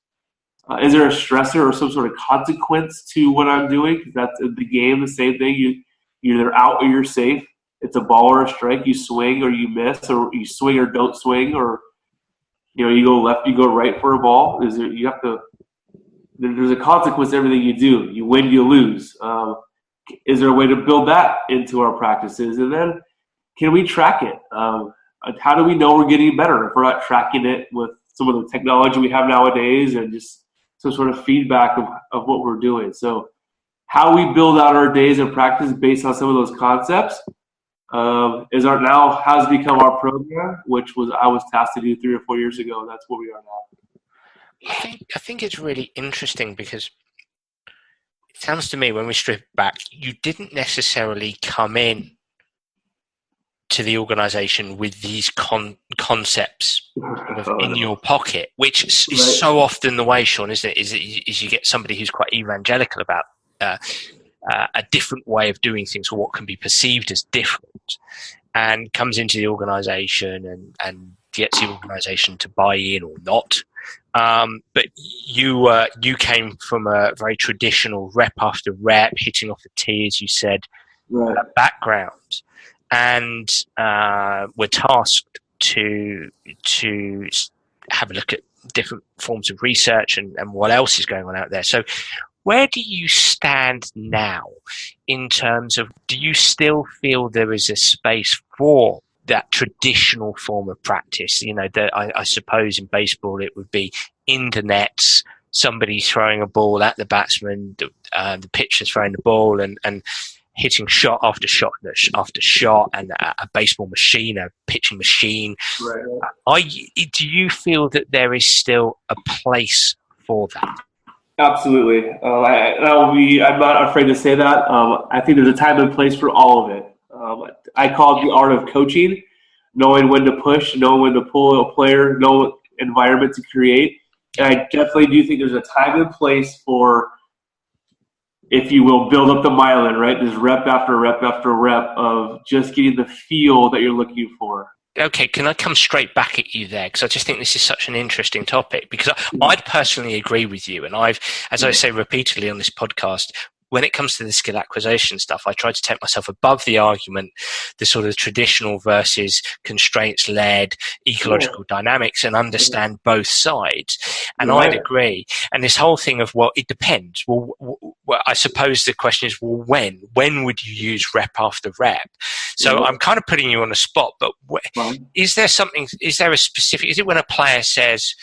Is there a stressor or some sort of consequence to what I'm doing? Because that's the game, the same thing. You're either out or you're safe. It's a ball or a strike. You swing or you miss, or you swing or don't swing, or you go left, you go right for a ball. There's a consequence to everything you do. You win, you lose. Is there a way to build that into our practices? And then, can we track it? How do we know we're getting better if we're not tracking it with some of the technology we have nowadays, and just some sort of feedback of what we're doing? So how we build out our days of practice based on some of those concepts has become our program, which I was tasked to do 3 or 4 years ago, and that's where we are now. I think it's really interesting, because it sounds to me, when we strip back, you didn't necessarily come in to the organization with these concepts in your pocket, which is so often the way, Shaun, isn't it? Is you get somebody who's quite evangelical about a different way of doing things, or what can be perceived as different, and comes into the organization and gets the organization to buy in or not. But you came from a very traditional rep after rep, hitting off the tee, as you said, background. And we're tasked to have a look at different forms of research and what else is going on out there. So where do you stand now in terms of, do you still feel there is a space for that traditional form of practice? I suppose in baseball it would be in the nets, somebody throwing a ball at the batsman, the pitcher throwing the ball, and hitting shot after shot after shot, and a baseball machine, a pitching machine. Right. Do you feel that there is still a place for that? Absolutely. I'm not afraid to say that. I think there's a time and place for all of it. I call it the art of coaching, knowing when to push, knowing when to pull a player, know what environment to create. And I definitely do think there's a time and place for, if you will, build up the myelin, right? Just rep after rep after rep of just getting the feel that you're looking for. Okay, can I come straight back at you there? Because I just think this is such an interesting topic, because I'd personally agree with you. And I've, as I say repeatedly on this podcast, when it comes to the skill acquisition stuff, I try to take myself above the argument, the sort of traditional versus constraints-led ecological dynamics, and understand both sides. And I'd agree. And this whole thing of, well, it depends. Well, I suppose the question is, well, when would you use rep after rep? So I'm kind of putting you on the spot, but is there a specific, is it when a player says,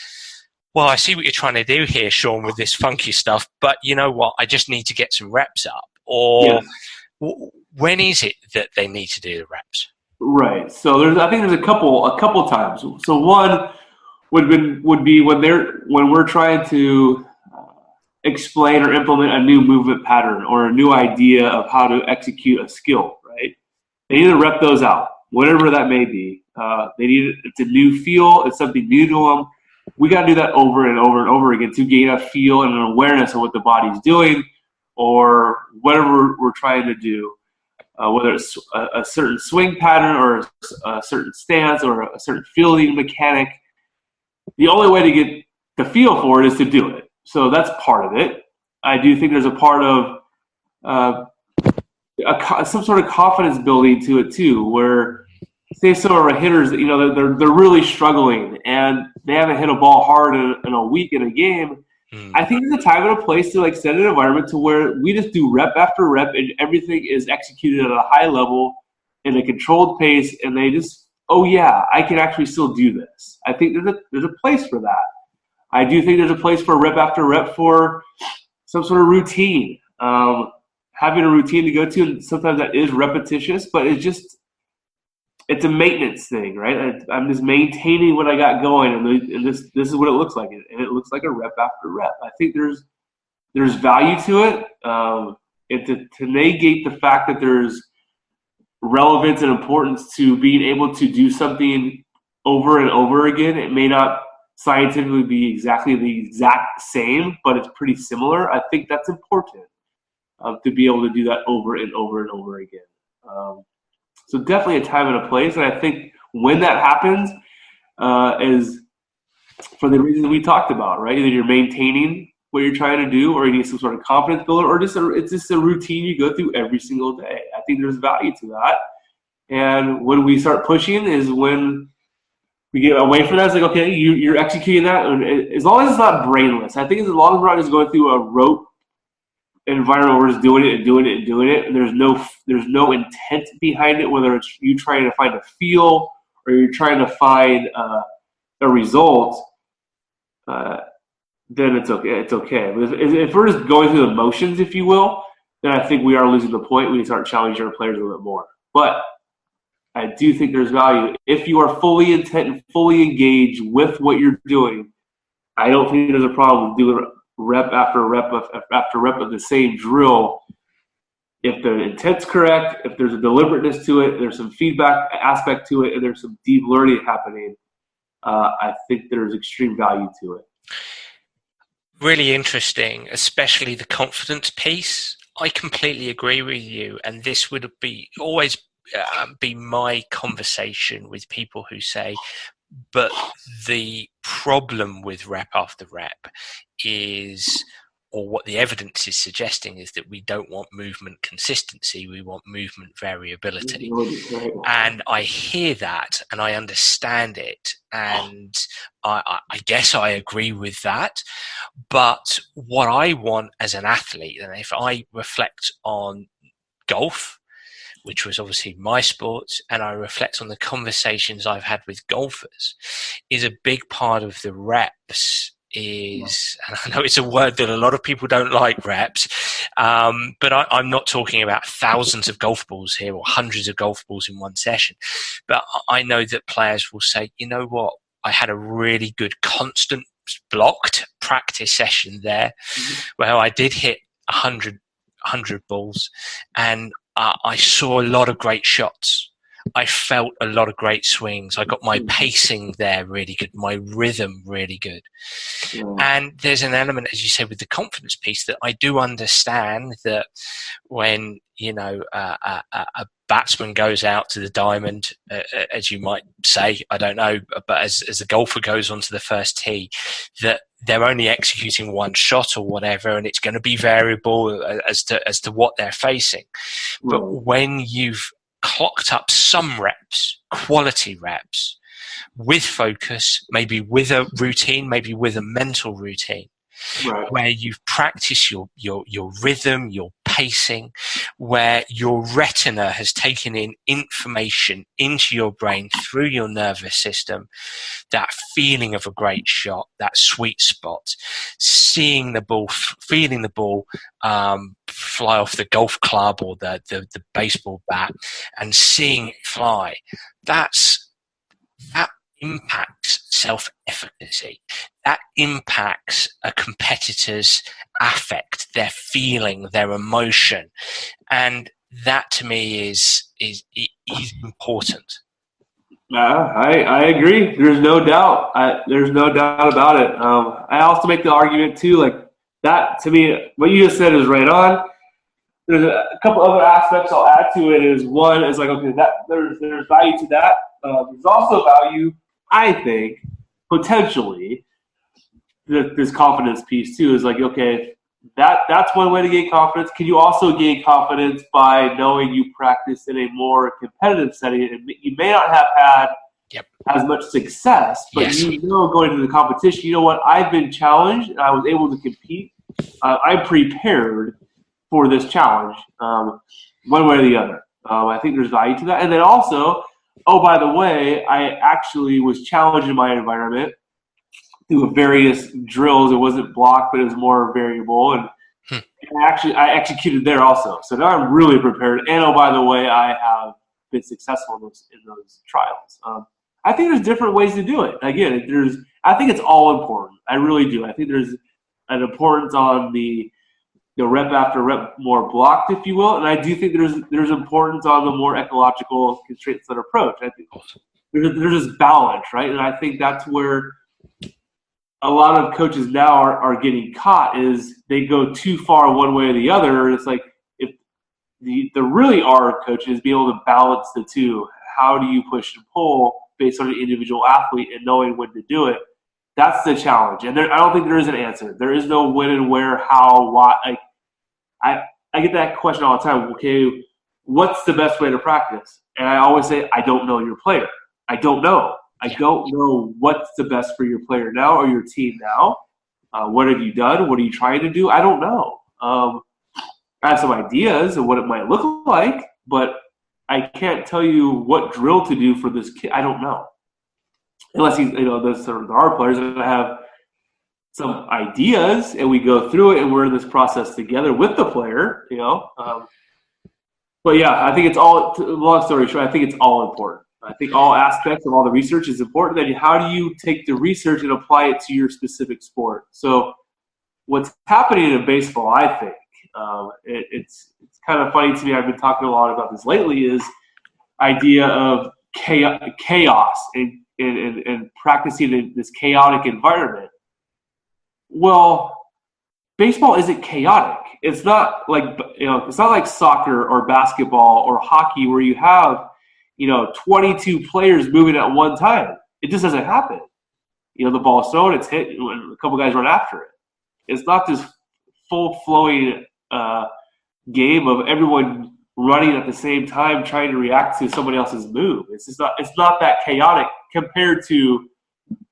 well, I see what you're trying to do here, Shaun, with this funky stuff, but you know what? I just need to get some reps up. Or when is it that they need to do the reps? Right. So I think there's a couple times. So one would be when we're trying to explain or implement a new movement pattern or a new idea of how to execute a skill, right? They need to rep those out, whatever that may be. It's a new feel. It's something new to them. We got to do that over and over and over again to gain a feel and an awareness of what the body's doing or whatever we're trying to do. Whether it's a certain swing pattern or a certain stance or a certain fielding mechanic, the only way to get the feel for it is to do it. So that's part of it. I do think there's a part of some sort of confidence building to it too, where say some of our hitters, they're really struggling and they haven't hit a ball hard in a week in a game. I think there's a time and a place to like set an environment to where we just do rep after rep and everything is executed at a high level in a controlled pace, and they just, oh yeah, I can actually still do this. I think there's a place for that. I do think there's a place for rep after rep for some sort of routine. Having a routine to go to, and sometimes that is repetitious, but it's a maintenance thing, right? I'm just maintaining what I got going, and this is what it looks like, and it looks like a rep after rep. I think there's value to it, and to negate the fact that there's relevance and importance to being able to do something over and over again. It may not scientifically be exactly the exact same, but it's pretty similar. I think that's important to be able to do that over and over and over again. So definitely a time and a place, and I think when that happens is for the reasons we talked about, right? Either you're maintaining what you're trying to do, or you need some sort of confidence builder, or it's just a routine you go through every single day. I think there's value to that, and when we start pushing is when we get away from that. It's like, okay, you're executing that, and as long as it's not brainless. I think as long as we're not just going through a rote environment, we're just doing it and doing it and doing it, and there's no intent behind it, whether it's you trying to find a feel or you're trying to find a result, then it's okay. It's okay. But if we're just going through the motions, if you will, then I think we are losing the point. We need to start challenging our players a little bit more. But I do think there's value. If you are fully intent and fully engaged with what you're doing, I don't think there's a problem doing rep after rep after rep of the same drill. If the intent's correct, if there's a deliberateness to it, there's some feedback aspect to it, and there's some deep learning happening, I think there's extreme value to it. Really interesting, especially the confidence piece. I completely agree with you, and this would always be my conversation with people who say, but the problem with rep after rep is, or what the evidence is suggesting, is that we don't want movement consistency, we want movement variability. And I hear that and I understand it, and I guess I agree with that. But what I want as an athlete, and if I reflect on golf, which was obviously my sport, and I reflect on the conversations I've had with golfers, is a big part of the reps is, and I know it's a word that a lot of people don't like, reps, but I'm not talking about thousands of golf balls here or hundreds of golf balls in one session. But I know that players will say, you know what, I had a really good constant blocked practice session there where I did hit 100 balls, and I saw a lot of great shots. I felt a lot of great swings. I got my pacing there really good, my rhythm really good. And there's an element, as you said, with the confidence piece that I do understand that when, a batsman goes out to the diamond, as you might say, I don't know, but as the golfer goes onto the first tee, that they're only executing one shot or whatever, and it's going to be variable as to what they're facing. But when you've clocked up some reps, quality reps, with focus, maybe with a routine, maybe with a mental routine, where you've practiced your rhythm, your pacing, where your retina has taken in information into your brain through your nervous system, that feeling of a great shot, that sweet spot, seeing the ball, feeling the ball fly off the golf club or the baseball bat, and seeing it fly, that impacts self-efficacy. That impacts a competitor's affect, their feeling, their emotion. And that to me is important. I agree. There's no doubt. There's no doubt about it. I also make the argument too, like that to me, what you just said is right on. There's a couple other aspects I'll add to it. Is one is like, okay, that there's value to that. There's also value, I think, potentially, this confidence piece too. Is like, okay, that's one way to gain confidence. Can you also gain confidence by knowing you practice in a more competitive setting? And you may not have had as much success, but you know, going into the competition, you know what? I've been challenged, and I was able to compete. I'm prepared for this challenge, one way or the other. I think there's value to that. And then also, oh, by the way, I actually was challenged in my environment through various drills. It wasn't blocked, but it was more variable. And I executed there also. So now I'm really prepared. And oh, by the way, I have been successful in those trials. I think there's different ways to do it. Again, I think it's all important. I really do. I think there's an importance on the rep after rep more blocked, if you will. And I do think there's importance on the more ecological constraints that approach. I think there's this balance, right? And I think that's where a lot of coaches now are getting caught, is they go too far one way or the other. It's like, if the really are coaches be able to balance the two. How do you push and pull based on an individual athlete and knowing when to do it? That's the challenge. And I don't think there is an answer. There is no when and where, how, why. Like, I get that question all the time. Okay, what's the best way to practice? And I always say, I don't know your player. I don't know. I don't know what's the best for your player now or your team now. What have you done? What are you trying to do? I don't know. I have some ideas of what it might look like, but I can't tell you what drill to do for this kid. I don't know. Unless there are players that have some ideas, and we go through it, and we're in this process together with the player. But yeah, I think it's all. Long story short, I think it's all important. I think all aspects of all the research is important. Then how do you take the research and apply it to your specific sport? So what's happening in baseball, I think, it's kind of funny to me. I've been talking a lot about this lately. Is idea of chaos and practicing in this chaotic environment. Well, baseball isn't chaotic. It's not like soccer or basketball or hockey where you have 22 players moving at one time. It just doesn't happen. The ball's thrown, it's hit, and a couple guys run after it. It's not this full flowing game of everyone running at the same time trying to react to somebody else's move. It's not that chaotic compared to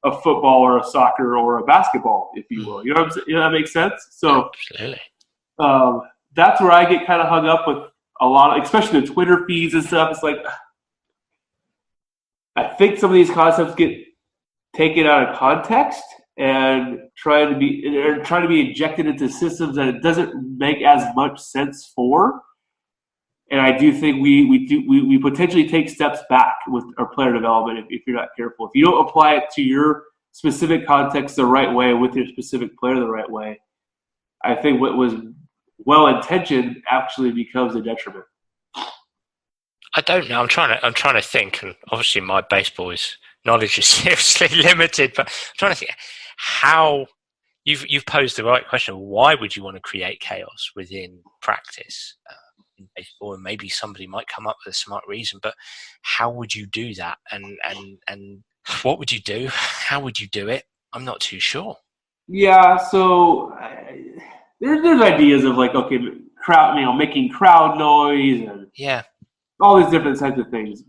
a football or a soccer or a basketball, if you will. You know what I'm saying? That makes sense? So absolutely. That's where I get kind of hung up with a lot of, especially the Twitter feeds and stuff. It's like, I think some of these concepts get taken out of context and trying to be injected into systems that it doesn't make as much sense for. And I do think we potentially take steps back with our player development if you're not careful. If you don't apply it to your specific context the right way with your specific player the right way, I think what was well-intentioned actually becomes a detriment. I don't know. I'm trying to think, and obviously my baseball knowledge is seriously limited. But I'm trying to think how you've posed the right question. Why would you want to create chaos within practice in baseball? And maybe somebody might come up with a smart reason. But how would you do that? And what would you do? How would you do it? I'm not too sure. Yeah. So there's ideas of like, okay, making crowd noise and all these different types of things.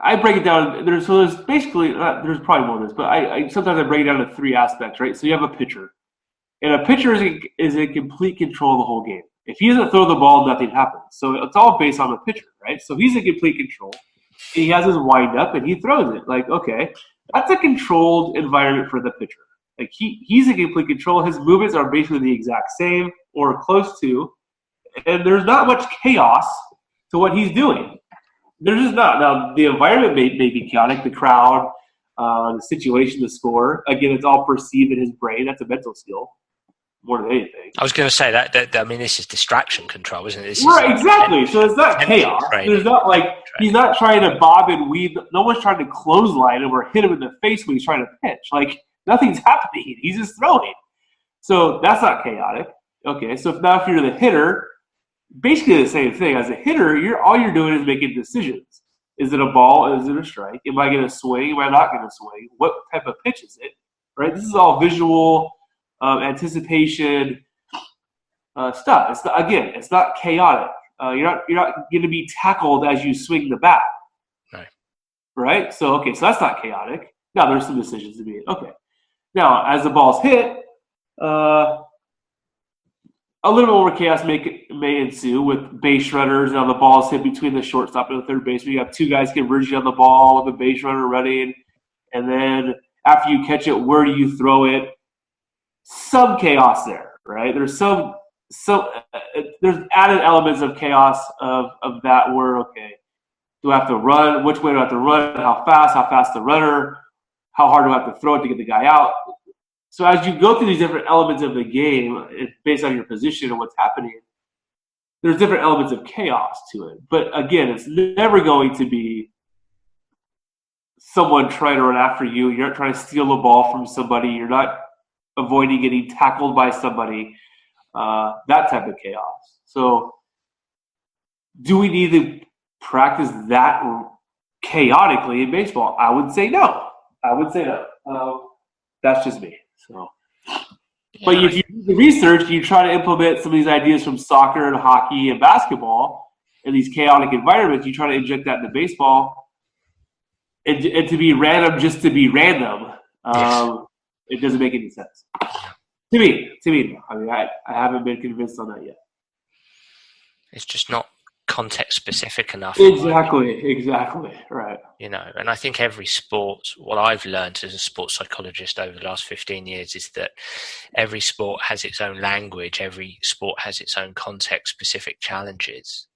I break it down. There's basically there's probably more of this, but I sometimes I break it down to three aspects, right? So you have a pitcher, and a pitcher is in complete control of the whole game. If he doesn't throw the ball, nothing happens. So it's all based on the pitcher, right? So he's in complete control. And he has his wind up, and he throws it. Like, okay, that's a controlled environment for the pitcher. Like he's in complete control. His movements are basically the exact same or close to. And there's not much chaos to what he's doing. There's just not. Now, the environment may be chaotic, the crowd, the situation, the score. Again, it's all perceived in his brain. That's a mental skill. more than anything. I was going to say that. I mean, this is distraction control, isn't it? This Right, is exactly. So it's not chaos. There's not like he's not trying to bob and weave. No one's trying to clothesline him or hit him in the face when he's trying to pitch. Like nothing's happening. He's just throwing. So that's not chaotic. Okay, so if you're the hitter, basically the same thing. As a hitter, all you're doing is making decisions. Is it a ball? Is it a strike? Am I going to swing? Am I not going to swing? What type of pitch is it? Right. This is all visual anticipation. Stuff. It's not chaotic. You're not going to be tackled as you swing the bat. Right? So that's not chaotic. Now there's some decisions to be made. Okay. Now as the ball's hit, a little bit more chaos may ensue with base runners. Now the ball's hit between the shortstop and the third baseman. You have two guys converging on the ball with a base runner running, and then after you catch it, where do you throw it? Some chaos there, right? There's there's added elements of chaos of that where, do I have to run? Which way do I have to run? How fast the runner? How hard do I have to throw it to get the guy out? So as you go through these different elements of the game, based on your position and what's happening, there's different elements of chaos to it. But again, it's never going to be someone trying to run after you. You're not trying to steal the ball from somebody. You're not avoiding getting tackled by somebody. That type of chaos. So do we need to practice that chaotically in baseball? I would say no. That's just me. So, but if you do the research, you try to implement some of these ideas from soccer and hockey and basketball in these chaotic environments. You try to inject that into baseball, and to be random just to be random, it doesn't make any sense. To me, I mean, I haven't been convinced on that yet. It's just not context specific enough. Exactly, right. And I think every sport, what I've learned as a sports psychologist over the last 15 years is that every sport has its own language. Every sport has its own context specific challenges.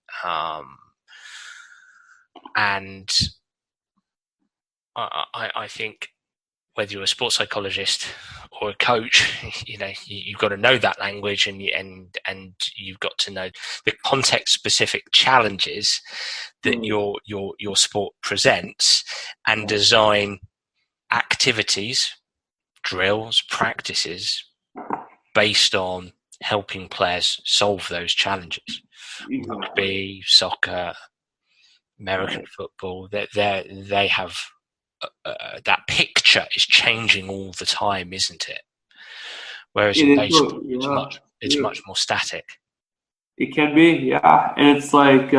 And I think whether you're a sports psychologist or a coach, you've got to know that language, and you've got to know the context-specific challenges that your sport presents, and design activities, drills, practices based on helping players solve those challenges. Rugby, soccer, American football, they have. That picture is changing all the time, isn't it? Whereas in baseball, it's much more static. It can be, yeah. And it's like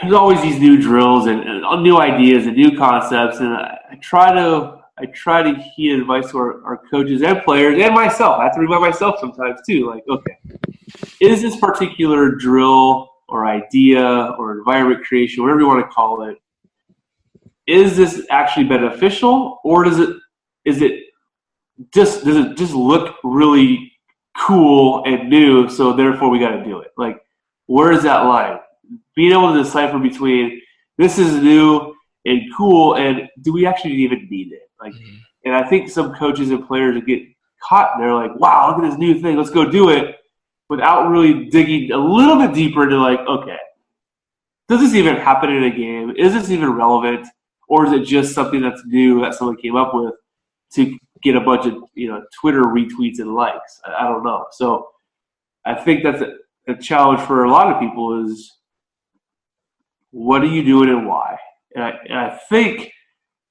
there's always these new drills and new ideas and new concepts, and I try to heed advice to our coaches and players and myself. I have to remind myself sometimes too. Like, is this particular drill or idea or environment creation, whatever you want to call it, is this actually beneficial, or does it just look really cool and new, so therefore we got to do it? Like, where is that line? Being able to decipher between this is new and cool, and do we actually even need it? Like, and I think some coaches and players get caught and they're like, wow, look at this new thing, let's go do it, without really digging a little bit deeper into like, does this even happen in a game? Is this even relevant? Or is it just something that's new that someone came up with to get a bunch of Twitter retweets and likes? I don't know. So I think that's a challenge for a lot of people is, what are you doing and why? And I think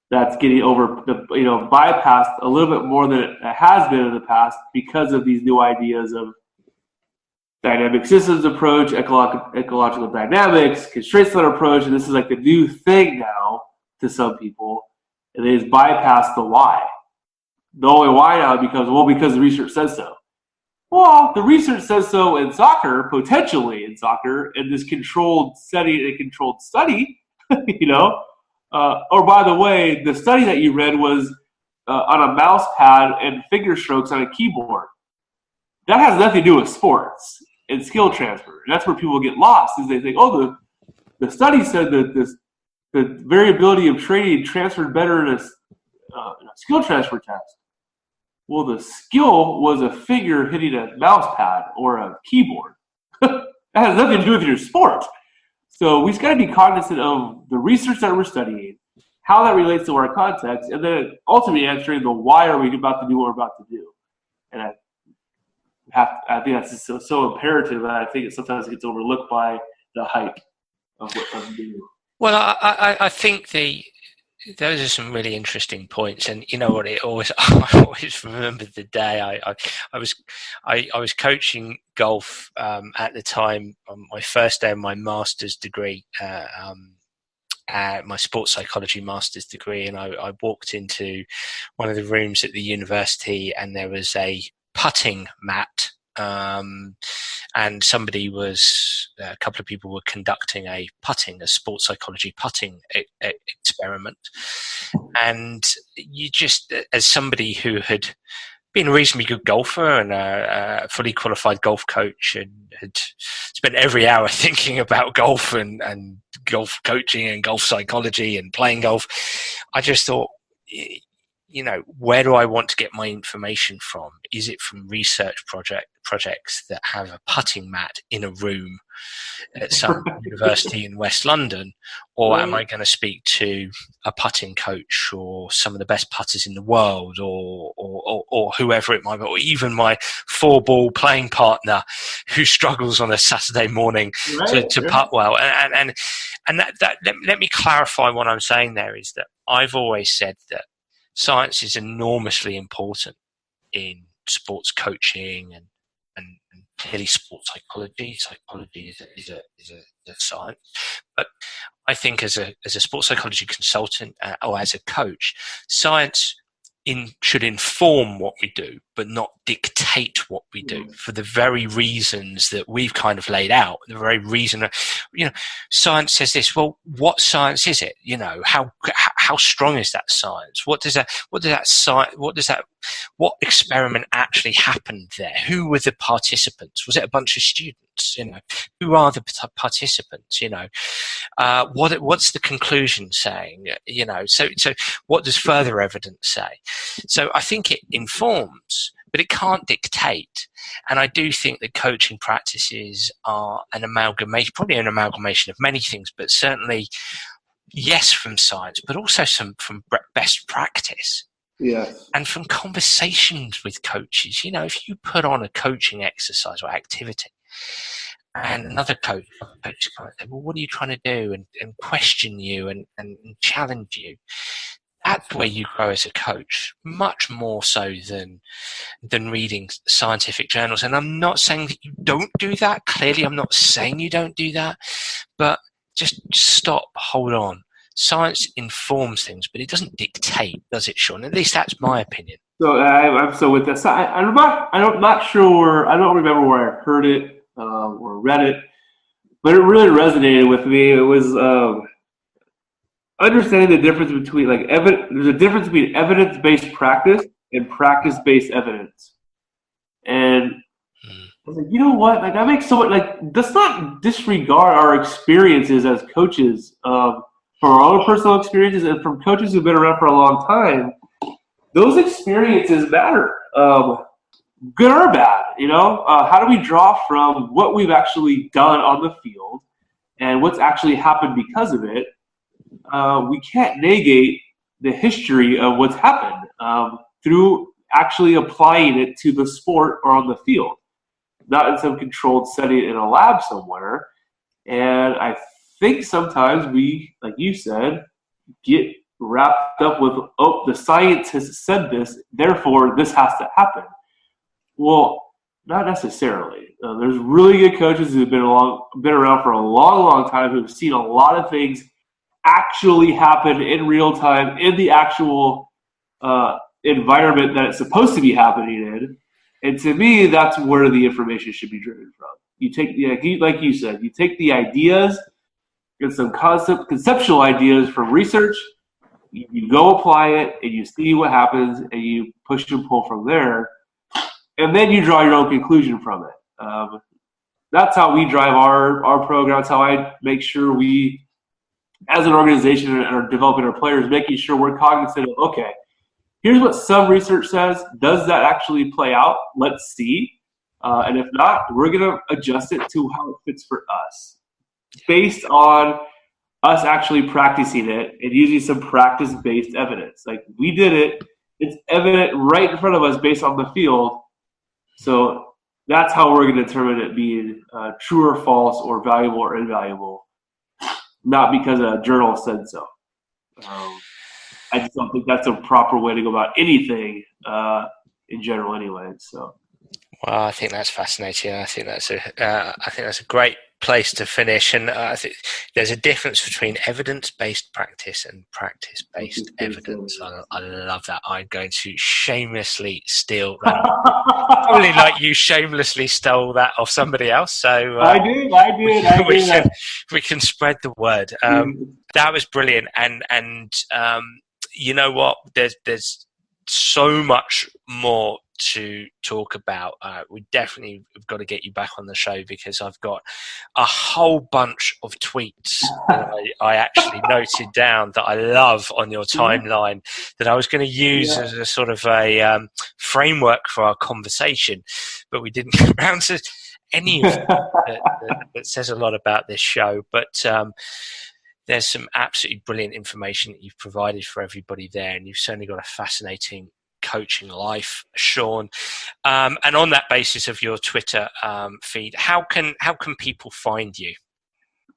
that's getting bypassed a little bit more than it has been in the past because of these new ideas of dynamic systems approach, ecological dynamics, constraint set approach, and this is like the new thing now to some people, and they just bypass the why. The only why now because the research says so. Well, the research says so in soccer, potentially in soccer, in this controlled setting and controlled study, or by the way, the study that you read was on a mouse pad and finger strokes on a keyboard. That has nothing to do with sports and skill transfer. And that's where people get lost, is they think, the study said that the variability of training transferred better in a skill transfer test. Well, the skill was a figure hitting a mouse pad or a keyboard. That has nothing to do with your sport. So we just got to be cognizant of the research that we're studying, how that relates to our context, and then ultimately answering the why are we about to do what we're about to do. And I think that's just so imperative, and I think it sometimes gets overlooked by the hype of what I'm doing. Well, I think those are some really interesting points, and you know what? I always remember the day I was coaching golf at the time on my first day of my master's degree, my sports psychology master's degree, and I walked into one of the rooms at the university, and there was a putting mat. And a couple of people were conducting a sports psychology putting experiment. And you just, as somebody who had been a reasonably good golfer and a fully qualified golf coach and had spent every hour thinking about golf and golf coaching and golf psychology and playing golf, I just thought, you know, where do I want to get my information from? Is it from research projects that have a putting mat in a room at some university in West London, or am I going to speak to a putting coach or some of the best putters in the world, or whoever it might be, or even my 4-ball playing partner who struggles on a Saturday morning to putt well? And let me clarify what I'm saying there is that I've always said that science is enormously important in sports coaching and clearly sports psychology. Psychology is a science, but I think as a sports psychology consultant or as a coach, science should inform what we do, but not dictate what we do, for the very reasons that we've kind of laid out. The very reason, science says this. Well, what science is it? How strong is that science? What experiment actually happened there? Who were the participants? Was it a bunch of students? Who are the participants? What's the conclusion saying? So what does further evidence say? So I think it informs, but it can't dictate. And I do think that coaching practices are probably an amalgamation of many things, but certainly, yes, from science, but also from best practice. Yes. And from conversations with coaches. If you put on a coaching exercise or activity, and another coach kind of say, well, what are you trying to do? And question you and challenge you. That's where you grow as a coach, much more so than reading scientific journals. And I'm not saying that you don't do that. Clearly, I'm not saying you don't do that. But just stop, hold on. Science informs things, but it doesn't dictate, does it, Shaun? At least that's my opinion. So I'm so with this. I'm not sure. I don't remember where I heard it or read it, but it really resonated with me. It was understanding the difference between there's a difference between evidence-based practice and practice-based evidence. And I was like, you know what? That makes so much. Let's not disregard our experiences as coaches. From our own personal experiences and from coaches who've been around for a long time, those experiences matter, good or bad. How do we draw from what we've actually done on the field and what's actually happened because of it? We can't negate the history of what's happened through actually applying it to the sport or on the field, not in some controlled setting in a lab somewhere. And I think sometimes we, like you said, get wrapped up with, the science has said this, therefore this has to happen. Well, not necessarily. There's really good coaches who've been around for a long, long time who've seen a lot of things actually happen in real time in the actual environment that it's supposed to be happening in. And to me, that's where the information should be driven from. You take like you said, you take the ideas, get some conceptual ideas from research, you go apply it, and you see what happens, and you push and pull from there, and then you draw your own conclusion from it. That's how we drive our program. That's how I make sure we, as an organization, are developing our players, making sure we're cognizant of, okay, here's what some research says. Does that actually play out? Let's see. And if not, we're going to adjust it to how it fits for us based on us actually practicing it and using some practice-based evidence. Like, we did it. It's evident right in front of us based on the field. So that's how we're going to determine it being true or false or valuable or invaluable, not because a journal said so. I just don't think that's a proper way to go about anything in general anyway. So. Well, I think that's fascinating. I think that's a great place to finish. And I think there's a difference between evidence-based practice and practice-based evidence. I love that. I'm going to shamelessly steal that. Probably like you shamelessly stole that off somebody else. So I did. We can spread the word. That was brilliant. And you know what? There's so much more to talk about. We definitely have got to get you back on the show, because I've got a whole bunch of tweets that I actually noted down that I love on your timeline that I was going to use as a sort of a framework for our conversation, but we didn't get around to any of that says a lot about this show. But there's some absolutely brilliant information that you've provided for everybody there, and you've certainly got a fascinating coaching life, Shaun. And on that basis of your Twitter feed, how can people find you?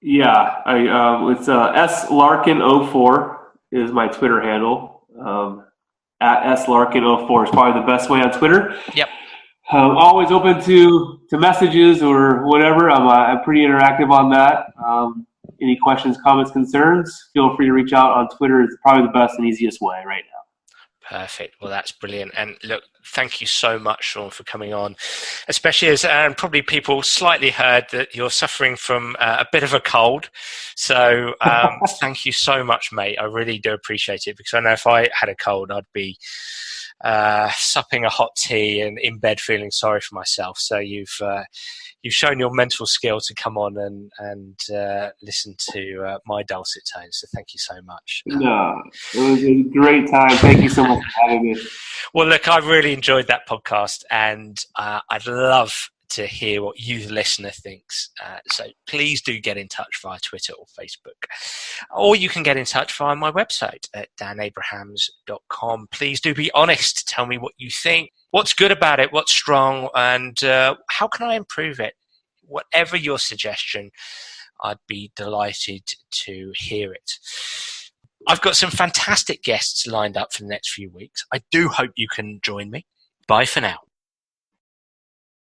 Yeah, it's slarkin04 is my Twitter handle. At slarkin04 is probably the best way on Twitter. Yep. Always open to messages or whatever. I'm pretty interactive on that. Any questions, comments, concerns, feel free to reach out on Twitter. It's probably the best and easiest way right now. Perfect. Well, that's brilliant. And look, thank you so much, Shaun, for coming on, especially as probably people slightly heard that you're suffering from a bit of a cold. So thank you so much, mate. I really do appreciate it, because I know if I had a cold, I'd be supping a hot tea and in bed feeling sorry for myself. So you've shown your mental skill to come on and listen to my dulcet tones. So thank you so much. No, it was a great time. Thank you so much for having me. Well, look, I really enjoyed that podcast, and I'd love to hear what you, the listener, thinks. So please do get in touch via Twitter or Facebook. Or you can get in touch via my website at danabrahams.com. Please do be honest. Tell me what you think. What's good about it? What's strong? And how can I improve it? Whatever your suggestion, I'd be delighted to hear it. I've got some fantastic guests lined up for the next few weeks. I do hope you can join me. Bye for now.